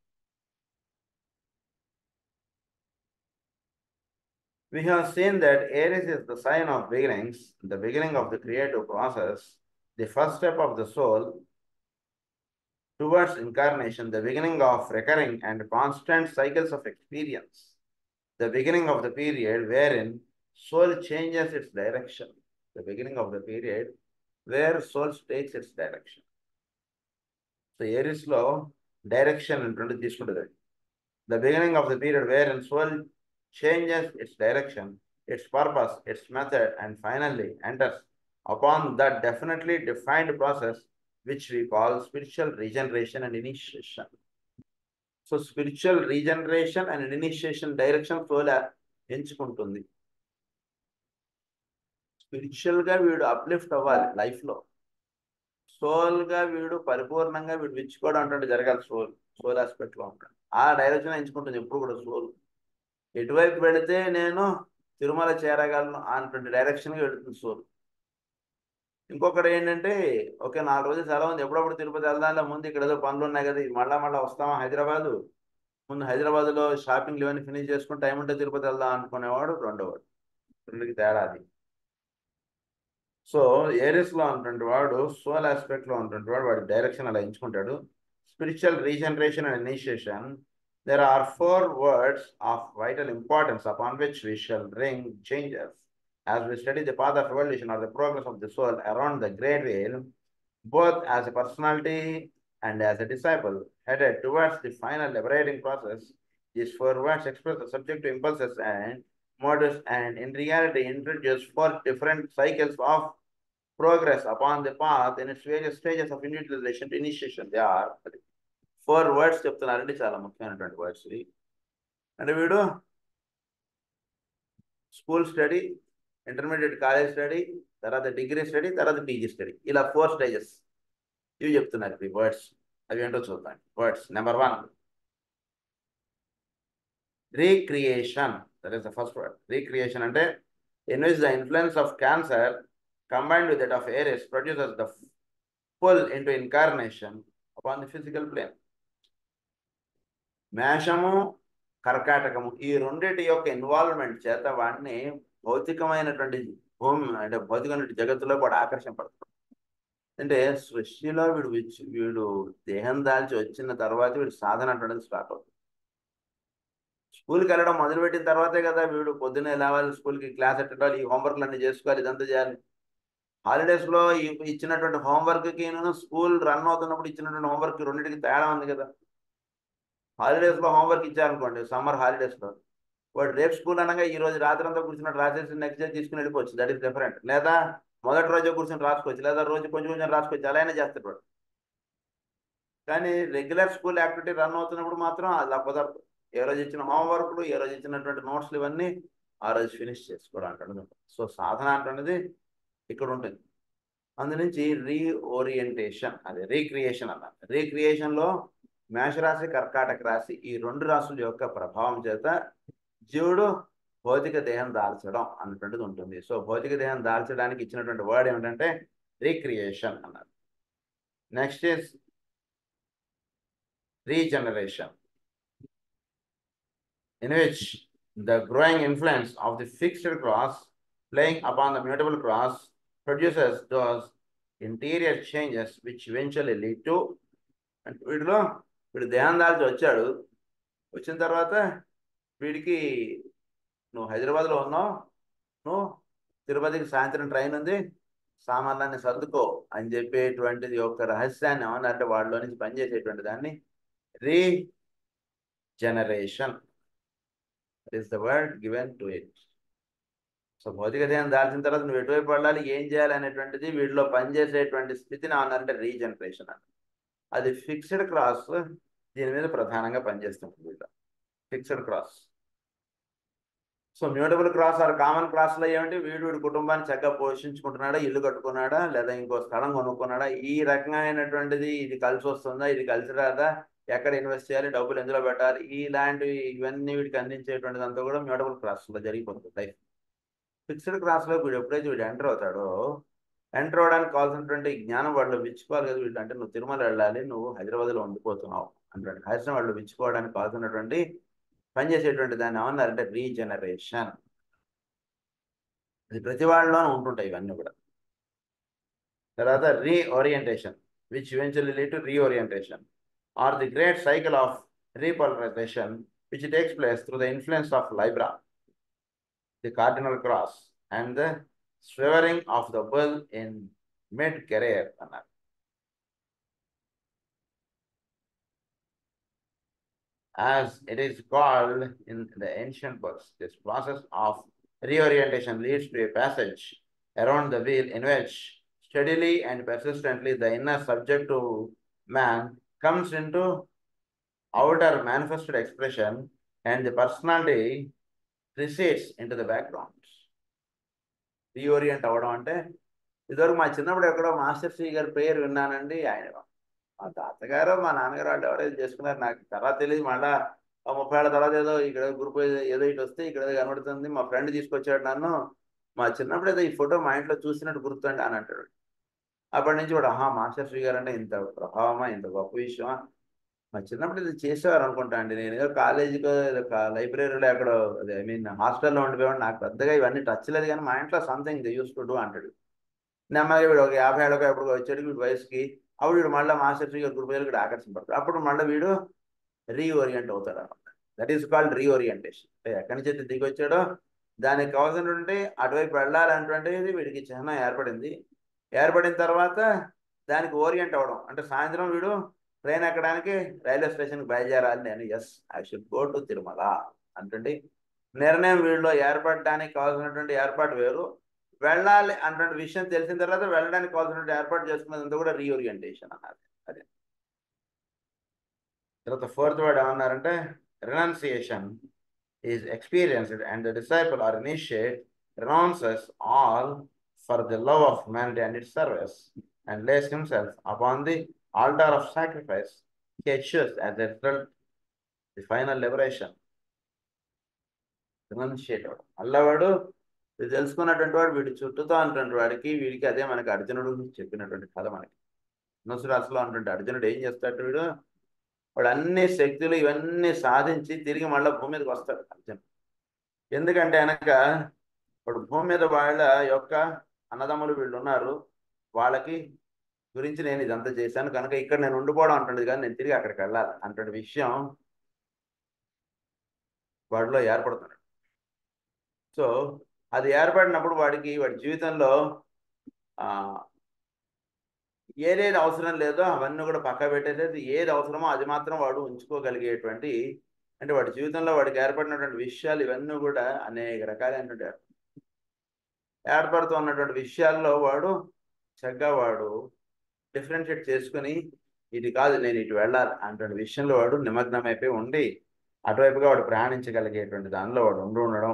We have seen that Aries is the sign of beginnings, the beginning of the creative process, the first step of the soul towards incarnation, the beginning of recurring and constant cycles of experience, the beginning of the period wherein soul changes its direction, the beginning of the period where soul takes its direction. So Aries లో direction ఉంటుంది తీసుకుంటుంది. The beginning of the period wherein soul changes its direction, its purpose, its method, and finally enters upon that definitely defined process which we call spiritual regeneration and initiation. So spiritual regeneration and initiation direction soul ఎంచుకుంటుంది. Spiritual గా వీడు uplift అవ్వాలి life లో. Soul గా వీడు పరిపూర్ణంగా వీడు విచ్చుకోవడం అంటే జరగాలి. సోల్ ఆస్పెక్ట్ లో ఉంటాడు. ఆ డైరెక్షన్ ఎంచుకుంటుంది ఎప్పుడు కూడా సోల్. ఎటువైపు వెళితే నేను తిరుమల చేరగలను అన్నటువంటి డైరెక్షన్గా వెళుతుంది సోల్. ఇంకొకటి ఏంటంటే, ఓకే 4 రోజులు సెలవు ఉంది, ఎప్పుడప్పుడు తిరుపతి వెళ్దాంలో, ముందు ఇక్కడ ఏదో పనులు ఉన్నాయి కదా, మళ్ళా వస్తామా హైదరాబాదు, ముందు హైదరాబాద్లో షాపింగ్లు ఇవన్నీ ఫినిష్ చేసుకుని టైం ఉంటే తిరుపతి వెళ్దాం అనుకునేవాడు రెండోవాడు. రెండుకి తేడా అది. సో ఏరియస్లో ఉన్నటువంటి వాడు సోల్ ఆస్పెక్ట్లో ఉన్నటువంటి వాడి డైరెక్షన్ అలా ఎంచుకుంటాడు. Spiritual regeneration and initiation. There are 4 words of vital importance upon which we shall bring changes as we study the path of evolution or the progress of the soul around the great wheel, both as a personality and as a disciple, headed towards the final liberating process. These 4 words express the subjective impulses and motives and in reality introduce 4 different cycles of progress upon the path in its various stages of individualization to initiation. They are 4 words చెప్తున్నారండి, చాలా ముఖ్యమైనటువంటి words ఇవి. అంటే వీడు school study, intermediate college study, తర్వాత degree study, తర్వాత PG study, ఇలా 4 stages ఇవి చెప్తున్నారు ఈ వర్డ్స్. అవి ఏంటో చూద్దాం. Words number 1 recreation. That is the first word. Recreation అంటే in which the influence of Cancer combined with that of Aries produces the pull into incarnation upon the physical plane. మేషము కర్కాటకము ఈ రెండింటి యొక్క ఇన్వాల్వ్మెంట్ చేత వాడిని భౌతికమైనటువంటి భూమి అంటే భౌతికమైన జగత్తులో కూడా ఆకర్షింపడుతుంది. అంటే సృష్టిలో వీడు దేహం దాల్చి వచ్చిన తర్వాత వీడు సాధన అటువంటిది స్టార్ట్ అవుతుంది. స్కూల్కి వెళ్ళడం మొదలుపెట్టిన తర్వాతే కదా వీడు పొద్దున్నే లేవాలి, స్కూల్కి క్లాస్ ఎట్టాలి, ఈ హోంవర్క్లు అన్ని చేసుకోవాలి, ఇదంతా చేయాలి. హాలిడేస్లో ఇచ్చినటువంటి హోంవర్క్కి స్కూల్ రన్ అవుతున్నప్పుడు ఇచ్చినటువంటి హోంవర్క్ రెండింటికి తేడా ఉంది కదా. హాలిడేస్లో హోంవర్క్ ఇచ్చారనుకోండి, సమ్మర్ హాలిడేస్లో, వాడు రేపు స్కూల్ అనగా ఈ రోజు రాత్రి అంతా కూర్చున్నట్టు రాసేసి నెక్స్ట్ డే తీసుకుని వెళ్ళిపోవచ్చు. That is different. లేదా మొదటి రోజే కూర్చొని రాసుకోవచ్చు, లేదా రోజు కొంచెం రాసుకోవచ్చు, అలా అయినా చేస్తాడు వాడు. కానీ రెగ్యులర్ స్కూల్ యాక్టివిటీ రన్ అవుతున్నప్పుడు మాత్రం అలా కుదరదు. ఏ రోజు ఇచ్చిన హోంవర్క్లు, ఏ రోజు ఇచ్చినటువంటి నోట్స్లు ఇవన్నీ ఆ రోజు ఫినిష్ చేసుకోవడం అంటున్నది. సో సాధన అంటున్నది ఇక్కడ ఉంటుంది. అందునుంచి రీఓరియంటేషన్, అదే రీక్రియేషన్ అన్నారు. రీక్రియేషన్లో మేషరాశి, కర్కాటక రాశి ఈ 2 రాశుల యొక్క ప్రభావం చేత జీవుడు భౌతిక దేహం దాల్చడం అన్నటువంటిది ఉంటుంది. సో భౌతిక దేహం దాల్చడానికి ఇచ్చినటువంటి వర్డ్ ఏమిటంటే రీక్రియేషన్ అన్నారు. Next is regeneration, in which the growing influence of the fixed cross playing upon the mutable cross produces those interior changes which eventually lead to, and వీడు దేహం దాల్చి వచ్చాడు, వచ్చిన తర్వాత వీడికి నువ్వు హైదరాబాద్లో ఉన్నావు, నువ్వు తిరుపతికి సాయంత్రం ట్రైన్ ఉంది, సామాన్లన్నీ సర్దుకో అని చెప్పేటువంటిది యొక్క రహస్యాన్ని ఏమన్నారంటే వాడిలో నుంచి పనిచేసేటువంటి దాన్ని regeneration is the word given to it. So భౌతిక దేహం దాల్చిన తర్వాత నువ్వు ఎటువైపు పడాలి, ఏం చేయాలి అనేటువంటిది వీడిలో పనిచేసేటువంటి స్థితిని అన్నారంటే రీజనరేషన్ అని. అది ఫిక్స్డ్ క్రాస్ దీని మీద ప్రధానంగా పనిచేస్తుంది వీళ్ళ fixed cross. So mutable cross or common క్రాస్లో ఏమిటి, వీడి కుటుంబాన్ని చక్కగా పోషించుకుంటున్నాడా, ఇల్లు కట్టుకున్నాడా, లేదా ఇంకో స్థలం కొనుక్కున్నాడా, ఈ రకమైనటువంటిది ఇది కలిసి వస్తుందా, ఇది కలిసి రాదా, ఎక్కడ ఇన్వెస్ట్ చేయాలి, డబ్బులు ఎందులో పెట్టాలి, ఇలాంటివి ఇవన్నీ వీడికి అందించేటువంటిది అంతా కూడా మ్యూటబుల్ క్రాస్లో జరిగిపోతుంది లైఫ్. ఫిక్స్డ్ క్రాస్లో వీడు ఎప్పుడైతే వీడు ఎంటర్ అవుతాడో ఎంటర్ అవడానికి కావాల్సినటువంటి జ్ఞానం వాళ్ళు విచ్చుకోవాలి కదా వీళ్ళు. అంటే నువ్వు తిరుమల వెళ్ళాలి, నువ్వు హైదరాబాద్లో ఉండిపోతున్నావు అంటాడు. హైదరాబాద్ వాళ్ళు విచ్చుకోవడానికి కావాల్సినటువంటి పనిచేసేటువంటి దాన్ని ఏమన్నారంటే రీజనరేషన్. ఇది ప్రతి వాళ్ళలోనూ ఉంటుంటాయి ఇవన్నీ కూడా. తర్వాత reorientation which eventually lead to reorientation or the great cycle of repolarization which takes place through the influence of Libra, the cardinal cross, and the swivering of the bull in mid-career. As it is called in the ancient books, this process of reorientation leads to a passage around the wheel in which steadily and persistently the inner subject to man comes into outer manifested expression and the personality recedes into the background. Reorient అవ్వడం అంటే, ఇదివరకు మా చిన్నప్పుడు ఎక్కడో master Shri గారి పేరు విన్నానండి. ఆయన మా తాతగారు మా నాన్నగారు వాళ్ళు ఎవరైతే చేసుకున్నారు నాకు తర్వాత తెలియదు. మళ్ళా 30 ఏళ్ళ తర్వాత ఏదో ఇక్కడ గ్రూప్ ఏదో ఇటు వస్తే ఇక్కడ ఏదో కనబడుతుంది, మా ఫ్రెండ్ తీసుకొచ్చాడు నన్ను, మా చిన్నప్పుడు ఏదో ఈ ఫోటో మా ఇంట్లో చూసినట్టు గుర్తుండి అని అంటాడు. అప్పటి నుంచి కూడా మాస్టర్ శ్రీ గారు అంటే ఇంత ప్రభావమా, ఇంత గొప్ప విషయమా, మా చిన్నప్పుడు ఇది చేసేవారు అనుకుంటా అండి. నేను ఏదో కాలేజీలో లైబ్రరీలో ఎక్కడో ఐ మీన్ హాస్టల్లో ఉండిపోయాడు, నాకు పెద్దగా ఇవన్నీ టచ్ లేదు, కానీ మా ఇంట్లో something the use to do అంటాడు. నెమ్మదిగా వీడు ఒక 50 ఏళ్ళకో ఎప్పుడు వచ్చాడు వీడు వయసుకి, అప్పుడు వీడు మళ్ళీ మాస్టర్ శ్రీ గారి గ్రూప్ కూడా ఆకర్షింపడతాడు. అప్పుడు మళ్ళీ వీడు రీఓరియంట్ అవుతాడు అనమాట. That is called reorientation. అంటే ఎక్కడి నుంచి అయితే దిగి వచ్చాడో దానికి కావాల్సినటువంటి అటువైపు వెళ్ళాలనేటువంటిది వీడికి చిహ్నం ఏర్పడింది. ఏర్పడిన తర్వాత దానికి ఓరియంట్ అవ్వడం అంటే సాయంత్రం వీడు ట్రైన్ ఎక్కడానికి రైల్వే స్టేషన్కి బయలుదేరాలి, నేను I should go to Tirumala అంటే నిర్ణయం వీడిలో ఏర్పడడానికి కావాల్సినటువంటి ఏర్పాటు వేరు. వెళ్ళాలి అన్నటువంటి విషయం తెలిసిన తర్వాత వెళ్ళడానికి కావాల్సినటువంటి ఏర్పాటు చేసుకున్నదంతా కూడా రీఓరియంటేషన్ అన్నారు. అదే తర్వాత ఫోర్త్ వర్డ్ ఏమన్నారంటే renunciation is experienced and the disciple or initiate renounces all for the love of humanity and its service and lays himself upon the altar of sacrifice. He achieves as a result the final liberation. రెనౌన్షియేట్ అవడం అల్లవాడు ఇది తెలుసుకున్నటువంటి వాడు వీడి చుట్టూతో అన్నటువంటి వాడికి వీడికి అదే మనకి అర్జునుడు చెప్పినటువంటి కథ. మనకి ధనుసు అన్నటువంటి అర్జునుడు ఏం చేస్తాడు, వాడు అన్ని శక్తులు ఇవన్నీ సాధించి తిరిగి మళ్ళీ భూమి మీదకి వస్తాడు అర్జునుడు. ఎందుకంటే వెనక వాడు భూమి మీద వాళ్ళ యొక్క అన్నదమ్ములు వీళ్ళు ఉన్నారు, వాళ్ళకి గురించి నేను ఇదంతా చేశాను కనుక ఇక్కడ నేను ఉండిపోవడం అంటుంది, కానీ నేను తిరిగి అక్కడికి వెళ్ళాలి అంటే విషయం వాడిలో ఏర్పడుతున్నాడు. సో అది ఏర్పడినప్పుడు వాడి జీవితంలో ఏదేది అవసరం లేదో అవన్నీ కూడా పక్క పెట్టేది, ఏది అవసరమో అది మాత్రం వాడు ఉంచుకోగలిగేటువంటి, అంటే వాడి జీవితంలో వాడికి ఏర్పడినటువంటి విషయాలు ఇవన్నీ కూడా అనేక రకాలైనటువంటి ఏర్పడుతూ ఉన్నటువంటి విషయాల్లో వాడు చక్కగా వాడు డిఫరెన్షియేట్ చేసుకుని ఇది కాదు నేను ఇటు వెళ్ళాలి అన్నటువంటి విషయంలో వాడు నిమగ్నమైపోయి ఉండి అటువైపుగా వాడు ప్రయాణించగలిగేటువంటి దానిలో వాడు ఉండడం.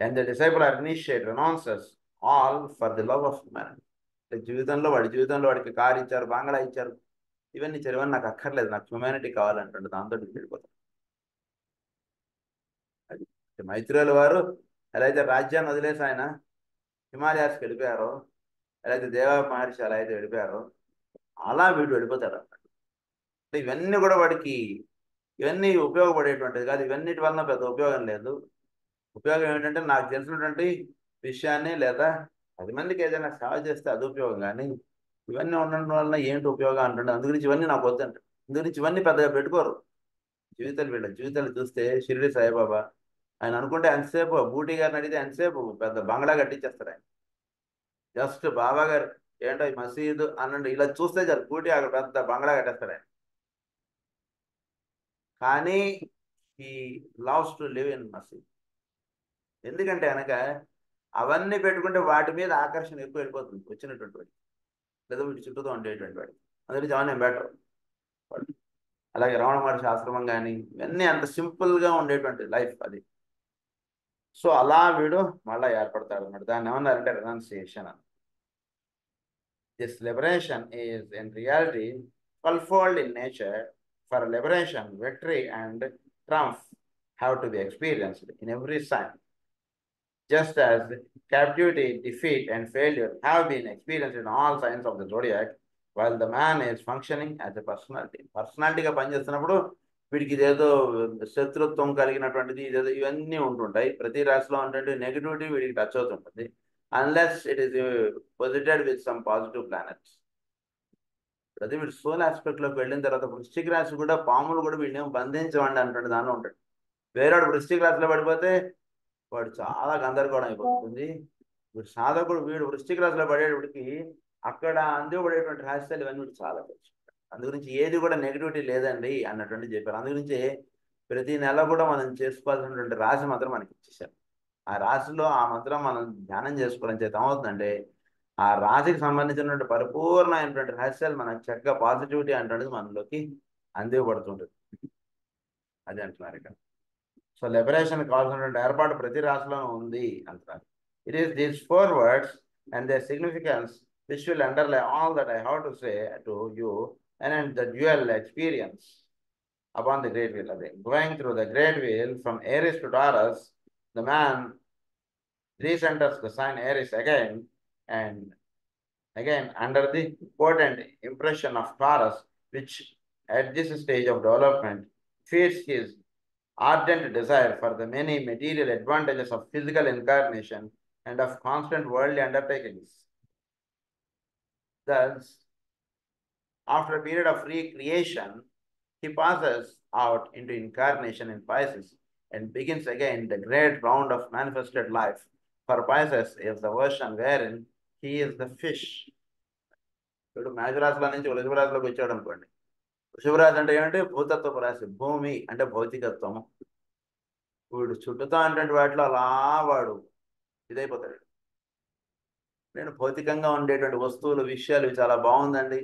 And the disciple or initiate renounces all for the love of humanity. జీవితంలో వాడికి కారు ఇచ్చారు, బంగ్లా ఇచ్చారు, ఇవన్నీ ఇచ్చారు, ఇవన్నీ నాకు అక్కర్లేదు, నాకు హ్యుమానిటీ కావాలంటుండే దాంతో వెళ్ళిపోతారు. అది మైత్రేయుల వారు ఎలా అయితే రాజ్యాన్ని వదిలేసి ఆయన హిమాలయాస్కి వెళ్ళిపోయారో, ఎలా అయితే దేవ మహర్షి ఎలా అయితే వెళ్ళిపోయారో అలా వీడు వెళ్ళిపోతాడు అన్నమాట. ఇవన్నీ కూడా వాడికి ఇవన్నీ ఉపయోగపడేటువంటిది కాదు, ఇవన్నిటి వలన పెద్ద ఉపయోగం లేదు. ఉపయోగం ఏంటంటే నాకు తెలిసినటువంటి విషయాన్ని లేదా 10 మందికి ఏదైనా సేవ చేస్తే అది ఉపయోగం, కానీ ఇవన్నీ ఉండడం వలన ఏంటి ఉపయోగం అంటుండే. అందుగురించి ఇవన్నీ నాకు వద్దంట. అందుగురించి ఇవన్నీ పెద్దగా పెట్టుకోరు వీళ్ళ జీవితాలు చూస్తే. షిరిడి సాయిబాబా ఆయన అనుకుంటే ఎంతసేపు బూటీ గారిని అడిగితే ఎంతసేపు పెద్ద బంగ్లా కట్టించేస్తారు ఆయన. జస్ట్ బాబా గారు ఏంటో ఈ మసీదు అనండి ఇలా చూస్తే చాలు బూటీ అక్కడ పెద్ద బంగ్లా కట్టేస్తాడు ఆయన. కానీ ఈ లవ్స్ టు లివ్ ఇన్ మసీద్. ఎందుకంటే కనుక అవన్నీ పెట్టుకుంటే వాటి మీద ఆకర్షణ ఎక్కువ వెళ్ళిపోతుంది వచ్చినటువంటి వాడికి, లేదా వీటి చుట్టూతో ఉండేటువంటి వాడికి. అందుకని అవన్నీ బెటర్. అలాగే రమణ మహర్షి ఆశ్రమం కానీ ఇవన్నీ అంత సింపుల్గా ఉండేటువంటి లైఫ్ అది. సో అలా వీడు మళ్ళీ ఏర్పడతాడు అన్నమాట. దాన్ని ఏమన్నారంటే రెనౌన్సియేషన్ అని. This liberation is in reality fulfilled in nature. For liberation victory and triumph have to be experienced in every sign. just as captivity, defeat, and failure have been experienced in all signs of the zodiac, while the man is functioning as a personality. పర్సనాలిటీగా పనిచేస్తున్నప్పుడు వీడికి ఇదేదో శత్రుత్వం కలిగినటువంటిది ఇదేదో ఇవన్నీ ఉంటుంటాయి. ప్రతి రాశిలో ఉంటుంటే నెగిటివిటీ వీడికి టచ్ అవుతుంటుంది, unless it is posited with some positive planets. అదే వీడు సోల్ ఆస్పెక్ట్లోకి వెళ్ళిన తర్వాత వృశ్చిక రాశి కూడా పాములు కూడా వీడిని బంధించవండి అంటుండే దానిలో ఉంటాడు. వేరేవాడు వృశ్చిక రాశిలో పడిపోతే వాడు చాలా గందరగోళం అయిపోతుంది. వీడు సాధకుడు వీడు వృశ్చిక రాశిలో పడేటప్పటికి అక్కడ అందుపడేటువంటి రహస్యాలు ఇవన్నీ వీడు చాలా తెలుసు. అందు గురించి ఏది కూడా నెగిటివిటీ లేదండి అన్నటువంటి చెప్పారు. అందు గురించి ప్రతి నెల కూడా మనం చేసుకోవాల్సినటువంటి రాశి మాత్రం మనకి ఇచ్చేసారు. ఆ రాశిలో ఆ మంత్రం మనం ధ్యానం చేసుకోవడం చేత ఏమవుతుందంటే ఆ రాశికి సంబంధించినటువంటి పరిపూర్ణమైనటువంటి రహస్యాలు మనకు చక్కగా పాజిటివిటీ అంటున్నది మనలోకి అందివ్వబడుతుంటుంది. అది అంటున్నారు ఇక్కడ. సో లిబరేషన్ కావాల్సినటువంటి ఏర్పాటు ప్రతి రాశిలోనూ ఉంది అంటున్నారు. It is these 4 words and their significance which will underlie all that I have to say to you and the dual experience upon the great wheel. Going through the great wheel from Aries to Taurus, the man recenters the sign Aries again and again under the potent impression of Taurus, which at this stage of development feeds his ardent desire for the many material advantages of physical incarnation and of constant worldly undertakings. Thus, after a period of recreation, he passes out into incarnation in Pisces and begins again the great round of manifested life. For Pisces is the version wherein he is the fish. ఇప్పుడు మేషరాశిలో నుంచి వృషభ రాశిలోకి వచ్చాడు అనుకోండి. వృషభ రాశి అంటే ఏమంటే భూతత్వపు రాశి, భూమి అంటే భౌతికత్వము. వీడు చుట్టూతో అనేటువంటి వాటిలో అలా వాడు ఇదైపోతాడు. నేను భౌతికంగా ఉండేటువంటి వస్తువులు విషయాలు చాలా బాగుందండి,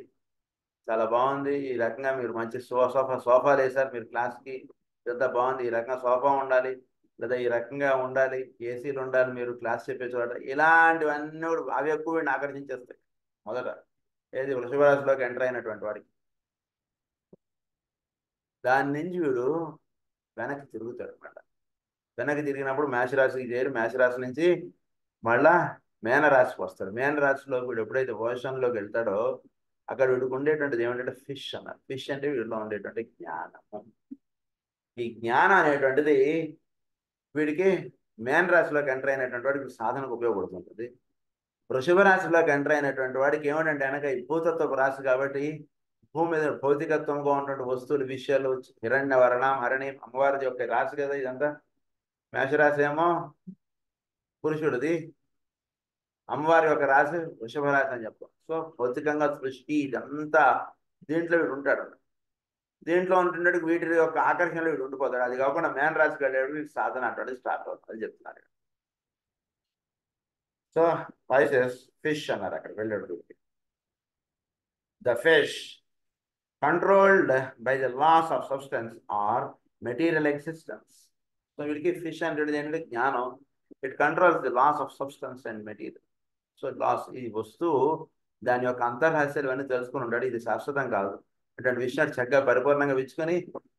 చాలా బాగుంది, ఈ రకంగా మీరు మంచి సోఫాలు వేశారు మీరు క్లాస్కి, ఇదంతా బాగుంది, ఈ రకంగా సోఫా ఉండాలి, లేదా ఈ రకంగా ఉండాలి, ఏసీలు ఉండాలి, మీరు క్లాస్ చెప్పే చోట, ఇలాంటివన్నీ కూడా అవి ఎక్కువ వీడిని ఆకర్షించేస్తాయి. మొదట ఏది వృషభ రాశిలోకి ఎంటర్ అయినటువంటి వాడికి దాని నుంచి వీడు వెనక్కి తిరుగుతాడు అనమాట. వెనక్కి తిరిగినప్పుడు మేషరాశికి చేరి మేషరాశి నుంచి మళ్ళా మేనరాశికి వస్తాడు. మేనరాశిలో వీడు ఎప్పుడైతే ఓషన్లోకి వెళ్తాడో అక్కడ వీడికి ఉండేటువంటిది ఏమంటే ఫిష్ అన్నారు. ఫిష్ అంటే వీడిలో ఉండేటువంటి జ్ఞానము. ఈ జ్ఞానం అనేటువంటిది వీడికి మేనరాశిలోకి ఎంటర్ అయినటువంటి వాడికి సాధనకు ఉపయోగపడుతుంటుంది. వృషభ రాశిలోకి ఎంటర్ అయినటువంటి వాడికి ఏమిటంటే వెనక ఈ భూతత్వపు రాశి కాబట్టి భూమి మీద భౌతికత్వంగా ఉన్నటువంటి వస్తువులు విషయాలు హిరణ్య వర్ణం హరణి అమ్మవారి యొక్క రాశి కదా ఇదంతా. మేషరాశి ఏమో పురుషుడిది, అమ్మవారి యొక్క రాశి వృషభ రాశి అని చెప్తాం. సో భౌతికంగా సృష్టి ఇదంతా దీంట్లో వీడు ఉంటాడు. దీంట్లో ఉంటుండే వీటి యొక్క ఆకర్షణలో వీడు ఉండిపోతాడు. అది కాకుండా మేన రాశికి వెళ్ళేవాడు సాధన అంటే స్టార్ట్ అవుతుంది. అది చెప్తున్నారు. సో Pisces ఫిష్ అన్నారు అక్కడ వెళ్ళాడు. The fish controlled by the laws of substance or material existence. So వీడికి ఫిష్ అంటే ఏంటంటే జ్ఞానం. It controls the laws of substance and material. So laws ఈ వస్తువు దాని యొక్క అంతర్రహస్యాలు ఇవన్నీ తెలుసుకుని ఉంటాడు. ఇది శాశ్వతం కాదు అటువంటి విషయాలు చక్కగా పరిపూర్ణంగా విచ్చుకొని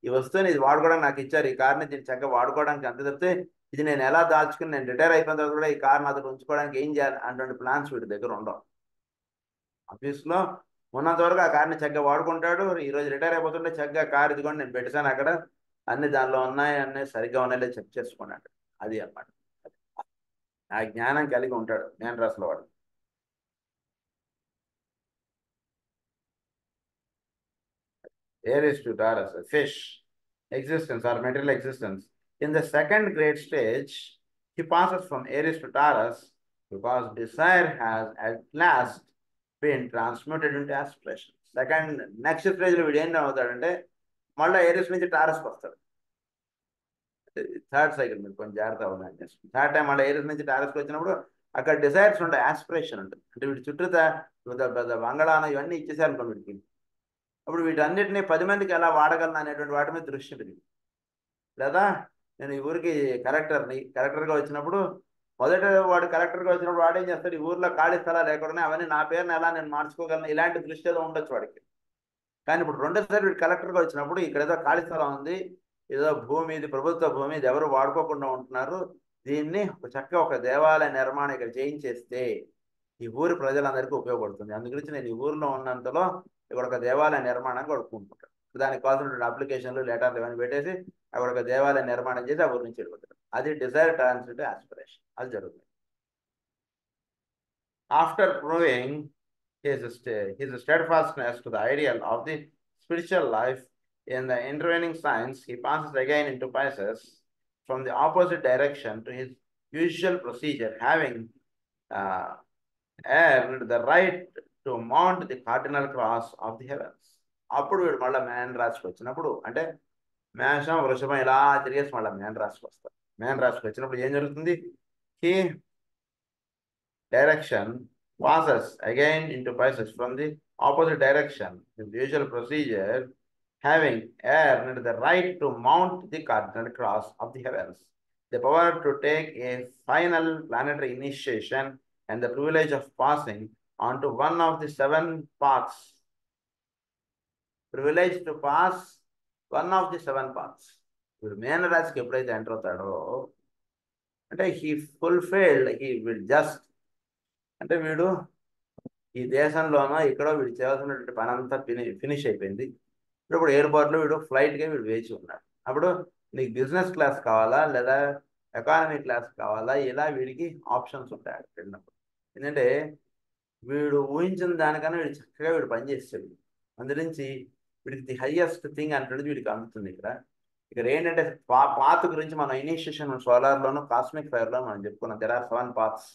ఈ వస్తువుని ఇది వాడుకోవడానికి నాకు ఇచ్చారు, ఈ కార్ని దీన్ని చక్కగా వాడుకోవడానికి అంత చెప్తే ఇది నేను ఎలా దాచుకుని నేను రిటైర్ అయిపోయిన తర్వాత కూడా ఈ కార్ని అతను ఉంచుకోవడానికి ఏం చేయాలి అటువంటి ప్లాన్స్ వీటి దగ్గర ఉండవు. ఆఫీస్లో ఉన్నంత వరకు ఆ కార్ని చక్కగా వాడుకుంటాడు. ఈరోజు రిటైర్ అయిపోతుంటే చక్కగా కార్ ఇదిగోండి నేను పెట్టాను అక్కడ, అన్ని దానిలో ఉన్నాయి, అన్నీ సరిగ్గా ఉన్నాయో చెక్ చేసుకున్నాడు. అది అన్నమాట. ఆ జ్ఞానం కలిగి ఉంటాడు మేన రాశిలో వాడు. Aries to Taurus, fish existence or material existence. In the second great stage, he passes from Aries to Taurus because desire has at last been transmuted into aspiration. Second next స్టేజ్లో వీడు ఏం అవుతాడంటే మళ్ళీ ఏరియస్ నుంచి టారస్కి వస్తాడు. Third cycle మీరు కొంచెం జాగ్రత్త అవ్వాలని చేస్తుంది. థర్డ్ టైం మళ్ళీ ఏరియస్ నుంచి టారస్కి వచ్చినప్పుడు అక్కడ డిజైర్స్ ఉంటాయి, ఆస్పిరేషన్ ఉంటుంది. అంటే వీటి చుట్టూతా బంగాళాన ఇవన్నీ ఇచ్చేసారు అనుకోండి వీడికి. అప్పుడు వీటన్నిటిని 10 మందికి ఎలా వాడగలను అనేటువంటి వాటి మీద దృష్టి పెరిగింది. లేదా నేను ఈ ఊరికి కలెక్టర్గా వచ్చినప్పుడు మొదట వాడు కలెక్టర్గా వచ్చినప్పుడు వాడు ఏం చేస్తాడు, ఈ ఊర్లో ఖాళీ స్థలాలు లేకుండా అవన్నీ నా పేరుని ఎలా నేను మార్చుకోగలను ఇలాంటి దృష్టి ఏదో ఉండొచ్చు వాడికి. కానీ ఇప్పుడు రెండోసారి వీడు కలెక్టర్గా వచ్చినప్పుడు ఇక్కడ ఏదో ఖాళీ స్థలం ఉంది, ఏదో భూమి ఇది ప్రభుత్వ భూమి, ఇది ఎవరు వాడుకోకుండా ఉంటున్నారు, దీన్ని చక్కగా ఒక దేవాలయ నిర్మాణం ఇక్కడ చేయించేస్తే ఈ ఊరి ప్రజలందరికీ ఉపయోగపడుతుంది. అందు గురించి నేను ఈ ఊరిలో ఉన్నంతలో ఇక్కడ ఒక దేవాలయ నిర్మాణం కొడుకుంటున్నాను. దానికి కావాల్సిన అప్లికేషన్లు లెటర్లు ఇవన్నీ పెట్టేసి అక్కడ ఒక దేవాలయ నిర్మాణం చేసి ఆ ఊరి నుంచి వెళ్ళిపోతారు. అది డిజైర్ ట్రాన్స్ఫర్ ఆస్పిరేషన్. అది జరుగుతుంది. After proving his steadfastness to the ideal of the spiritual life in the intervening science, he passes again into Pisces from the opposite direction to his usual procedure, having earned the right to mount the cardinal cross of the heavens. అప్పుడు వీడు మళ్ళీ మేన్ రాశికి వచ్చినప్పుడు, అంటే మేషం వృషభం ఇలా తిరిగేసి మళ్ళీ మేన్ రాశికి వస్తారు. మేన్ రాశికి వచ్చినప్పుడు ఏం జరుగుతుంది? He direction passes again into Pisces from the opposite direction, the usual procedure, having earned the right to mount the cardinal cross of the heavens, the power to take a final planetary initiation, and the privilege of passing onto one of the 7 paths. Privilege to pass one of the 7 paths. వీడు మేన రాశికి ఎప్పుడైతే enter అవుతాడో అంటే he fulfilled, he will just, అంటే వీడు ఈ దేశంలోనో ఇక్కడో వీడు చేయాల్సినటువంటి పని అంతా ఫినిష్ అయిపోయింది. ఇప్పుడు ఎయిర్పోర్ట్లో వీడు ఫ్లైట్గా వీడు వేచి ఉన్నాడు. అప్పుడు నీకు బిజినెస్ క్లాస్ కావాలా లేదా ఎకానమీ క్లాస్ కావాలా, ఇలా వీడికి ఆప్షన్స్ ఉంటాయి అక్కడ వెళ్ళినప్పుడు. ఎందుకంటే వీడు ఊహించిన దానికన్నా వీడు చక్కగా వీడు పనిచేస్తాడు. అందురించి వీడికి ది హైయెస్ట్ థింగ్ అంటుంది వీడికి అందుతుంది. ఇక్కడ ఏంటంటే పాత్ గురించి మనం ఇనిషియేషన్ సోలార్లోను కాస్మిక్ ఫైర్లో మనం చెప్పుకున్నాం. There are 7 paths.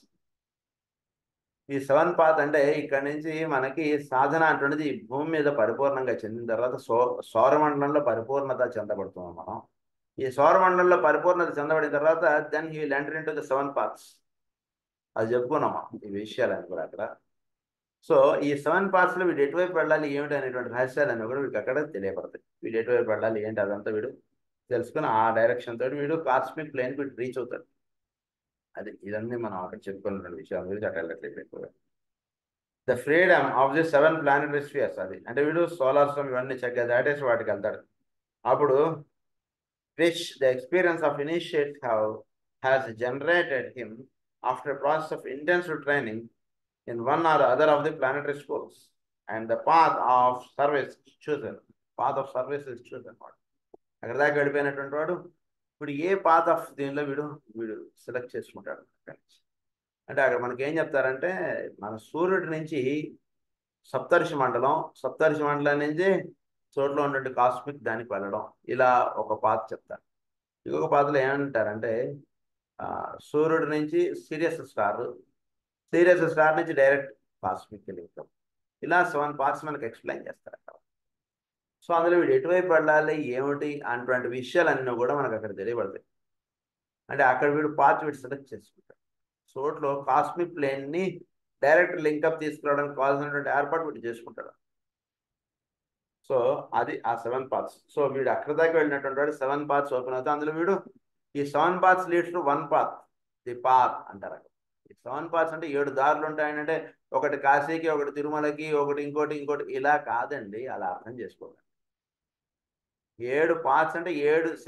ఈ 7 పాత్ అంటే ఇక్కడ నుంచి మనకి సాధన అంటున్నది భూమి మీద పరిపూర్ణంగా చెందిన తర్వాత సౌరమండలంలో పరిపూర్ణత చెందబడుతున్నాం మనం. ఈ సౌరమండలంలో పరిపూర్ణత చెందబడిన తర్వాత then he will enter into the 7 paths. అది చెప్పుకున్నామా ఈ విషయాలని కూడా అక్కడ. సో ఈ 7 పాత్స్లో వీడు ఎటువైపు వెళ్ళాలి ఏమిటి అనేటువంటి రహస్యాలన్నీ కూడా వీడికి అక్కడ తెలియపడతాయి. వీడు ఎటువైపు వెళ్ళాలి ఏంటి అదంతా వీడు తెలుసుకుని ఆ డైరెక్షన్ తోటి వీడు కాస్మిక్ ప్లేన్కి వీడు రీచ్ అవుతాడు. అది ఇదన్నీ మనం అక్కడ చెప్పుకున్న విషయాల గురించి అక్కడ వెళ్ళట్లేదు. The freedom of the 7 planetary spheres, అది అంటే వీడు సోలార్ సిస్టమ్ ఇవన్నీ చక్కగా దాటేసి వాటికి వెళ్తాడు. అప్పుడు which the experience of initiate has generated him after a process of intensive training in one or other of the planetary schools, and the path of service is chosen. Path of service is chosen. అక్కడ దాకా వెళ్ళిపోయినటువంటి వాడు ఇప్పుడు ఏ path of దీనిలో వీడు select చేసుకుంటాడు. అంటే అక్కడ మనకి ఏం చెప్తారంటే మన సూర్యుడి నుంచి సప్తర్షి మండలం నుంచి చోట్ల ఉన్నటువంటి కాస్మిక్ దానికి వెళ్ళడం, ఇలా ఒక పాత్ చెప్తారు. ఇంకొక పాత్రలో ఏమంటారంటే సూర్యుడి నుంచి సీరియస్ స్టార్ నుంచి డైరెక్ట్ కాస్మిక్ వెళ్ళిపోతాం. ఇలా 7 పాత్స్ మనకు ఎక్స్ప్లెయిన్ చేస్తారు అక్కడ. సో అందులో వీడు ఎటువైపు వెళ్ళాలి ఏమిటి అటువంటి విషయాలన్నీ కూడా మనకు అక్కడ తెలియబడతాయి. అంటే అక్కడ వీడు వీడు సెలెక్ట్ చేసుకుంటాడు. చోట్లో కాస్మిక్ ప్లేన్ని డైరెక్ట్ లింకప్ తీసుకురావడానికి కావాల్సినటువంటి ఏర్పాటు వీడు చేసుకుంటాడు. సో అది ఆ 7 పాత్స్. సో వీడు అక్కడ దాకా వెళ్ళినటువంటి వాడు 7 పాత్స్ ఓపెన్ అవుతాయి. అందులో వీడు ఈ 7 paths leads to 1 path, the path అంటారు. ఈ 7 పాత్స్ అంటే 7 దారులు ఉంటాయంటే ఒకటి కాశీకి, ఒకటి తిరుమలకి, ఒకటి ఇంకోటి ఇలా కాదండి. అలా అర్థం చేసుకోవాలి. 7 పాత్స్ అంటే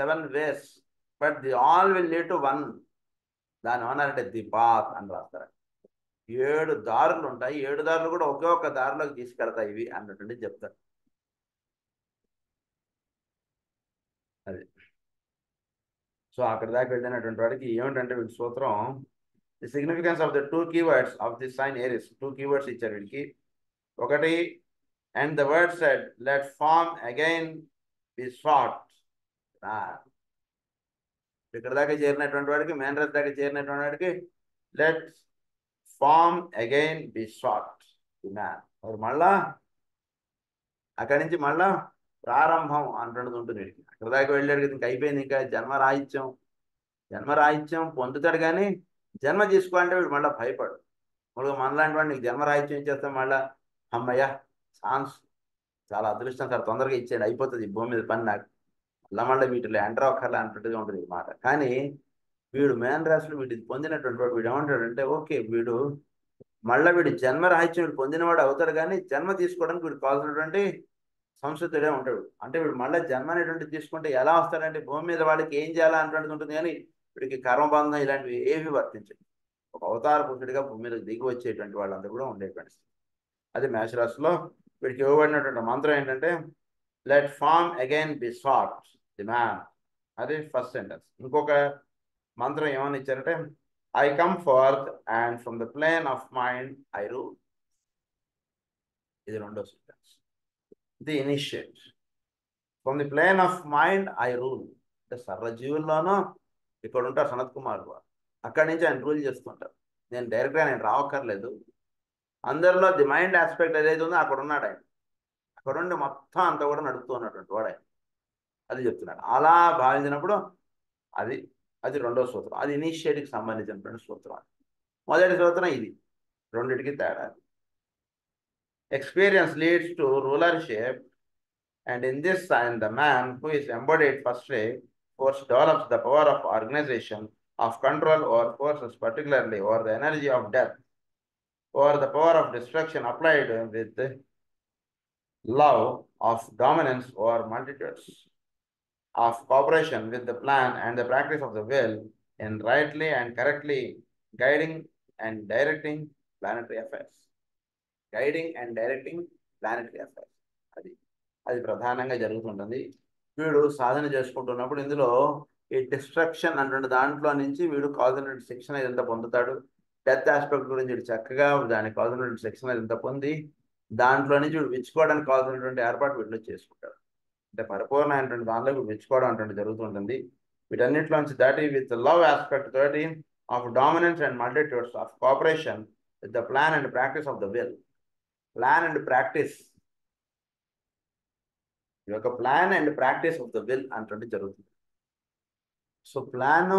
7 ways, but the all will lead to 1. దాని ఏమన్నారంటే ది పాత్ అని రాస్తారు. 7 దారులు ఉంటాయి. 7 దారులు కూడా ఒకే ఒక్క దారిలోకి తీసుకెళ్తాయి ఇవి అన్నట్టు చెప్తారు. అది సో అక్కడ దాకా వెళ్ళినటువంటి వాడికి ఏమిటంటే వీడి సూత్రం, the significance of the 2 keywords of the sign Aries. 2 keywords ఇచ్చారు వీడికి. ఒకటి, and the word said let form again be sought. ఇక్కడ దాకా చేరినటువంటి వాడికి, మేన్ రాశి దాకా చేరినటువంటి వాడికి let form again be sought. మళ్ళా అక్కడి నుంచి మళ్ళా ప్రారంభం అంటున్నది ఉంటుంది. అక్కడ దాకా వెళ్ళాడు కదా, ఇంకా అయిపోయింది, ఇంకా జన్మరాహిత్యం పొందుతాడు. కానీ జన్మ తీసుకోవాలంటే వీడు మళ్ళీ భయపడు. మళ్ళీ మనలాంటి వాడు నీకు జన్మరాహిత్యం ఇచ్చేస్తాం, మళ్ళీ అమ్మయ్య ఛాన్స్ చాలా అదృష్టం సార్, తొందరగా ఇచ్చేయండి, అయిపోతుంది ఈ భూమి మీద పని, నాకు మళ్ళీ వీటిలో ఎంటర్ అవ్వకర్లే అన్నట్టుగా ఉంటుంది ఈ మాట. కానీ వీడు మేన్ రాశిలో వీటిని పొందినటువంటి వాడు వీడు ఏమంటాడంటే ఓకే, వీడు జన్మరాహిత్యం వీడు పొందినవాడు అవుతాడు. కానీ జన్మ తీసుకోవడానికి వీడు కావాల్సినటువంటి సంస్కృతుడే ఉంటాడు. అంటే వీడు మళ్ళీ జన్మ అనేటువంటి తీసుకుంటే ఎలా వస్తాడంటే భూమి మీద వాడికి ఏం చేయాలా అన్నటువంటిది ఉంటుంది. కానీ వీడికి కర్మబంధం ఇలాంటివి ఏవి వర్తించవు. ఒక అవతార పురుషుడిగా భూమి మీద దిగి వచ్చేటువంటి వాళ్ళందరూ కూడా ఉండేటువంటి స్థితి. అది మేషరాశిలో వీడికి ఇవ్వబడినటువంటి మంత్రం ఏంటంటే let form again be sought the man. అది ఫస్ట్ సెంటెన్స్. ఇంకొక మంత్రం ఏమని ఇచ్చారంటే I come forth and from the plane of mind I rule. ఇది రెండో sentence. The initiate from the plane of mind I rule. అంటే సర్వజీవుల్లోనూ ఇక్కడ ఉంటారు సనత్ కుమార్ వారు, అక్కడి నుంచి ఆయన రూల్ చేస్తుంటారు. నేను రావక్కర్లేదు, అందరిలో ది మైండ్ ఆస్పెక్ట్ ఏదైతే ఉందో అక్కడ ఉన్నాడు ఆయన. అక్కడ ఉండి మొత్తం అంతా కూడా నడుపుతూ ఉన్నటువంటి వాడు ఆయన. అది చెప్తున్నాడు. అలా భావించినప్పుడు అది అది రెండో సూత్రం. అది ఇనిషియేటివ్కి సంబంధించినటువంటి సూత్రం. మొదటి సూత్రం ఇది, రెండింటికి తేడా. Experience leads to రూలర్షిప్, and in this sign the man who is embodied firstly force develops the power of organization, of control over forces, particularly over the energy of death, over the power of destruction applied with the love of dominance over multitudes, of cooperation with the plan and the practice of the will in rightly and correctly guiding and directing planetary affairs. Guiding and directing planetary affairs. అది ప్రధానంగా జరుగుతుంటుంది. వీడు సాధన చేసుకుంటున్నప్పుడు ఇందులో ఈ destruction అంటే దాంట్లో నుంచి వీడు కావాల్సినటువంటి శిక్షణ ఇదంతా పొందుతాడు. డెత్ ఆస్పెక్ట్ గురించి వీడు చక్కగా దానికి కావాల్సినటువంటి శిక్షణ ఇదంతా పొంది దాంట్లో నుంచి వీడు విచ్చుకోవడానికి కావాల్సినటువంటి ఏర్పాటు వీటిలో చేసుకుంటాడు. అంటే పరిపూర్ణమైనటువంటి దానిలో వీడు విచ్చుకోవడం అంటే జరుగుతుంటుంది. వీటన్నిటిలోంచి దాటి విత్ లవ్ ఆస్పెక్ట్ తోటి of dominance and multitudes, of cooperation with the plan and practice of the will. Plan and practice, ఈ యొక్క plan and practice of the will అంటే జరుగుతుంది. సో ప్లాన్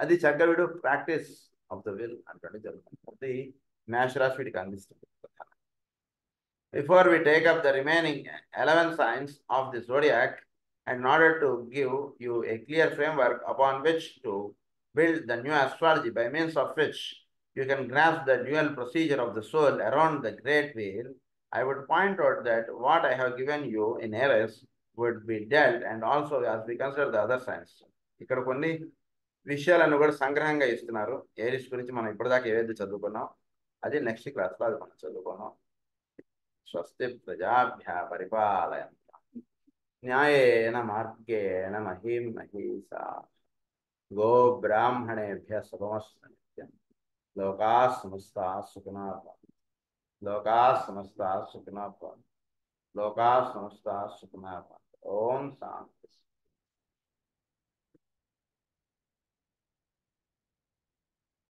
అది చక్కగా వీడు ప్రాక్టీస్ ఆఫ్ ద విల్ అంటే జరుగుతుంది. అది మేషరాశి వీడికి అందిస్తుంది. Before we take up the remaining 11 signs of the zodiac, and in order to give you a clear framework upon which to build the new astrology, by means of which you can grasp the dual procedure of the soul around the great wheel, I would point out that what I have given you in Aries would be dealt, and also as we consider the other signs. ఇక్కడ కొన్ని విషయాలను కూడా సంగ్రహంగా ఇస్తున్నారు. Aries గురించి మనం ఇప్పటిదాకా ఏదైతే చదువుకున్నాం అది నెక్స్ట్ క్లాస్లో అది మనం చదువుకున్నాం. స్వస్తి ప్రజాభ్యः పరిపాలయంతాం న్యాయేన మార్గేణ మహీం మహీషాః గో బ్రాహ్మణేభ్యः శుభమస్తు నిత్యం. లోకాః సమస్తాః సుఖినో భవంతు. లోకాః సమస్తాః సుఖినో భవంతు. లోకాః సమస్తాః సుఖినో భవంతు. ఓం శాంతి.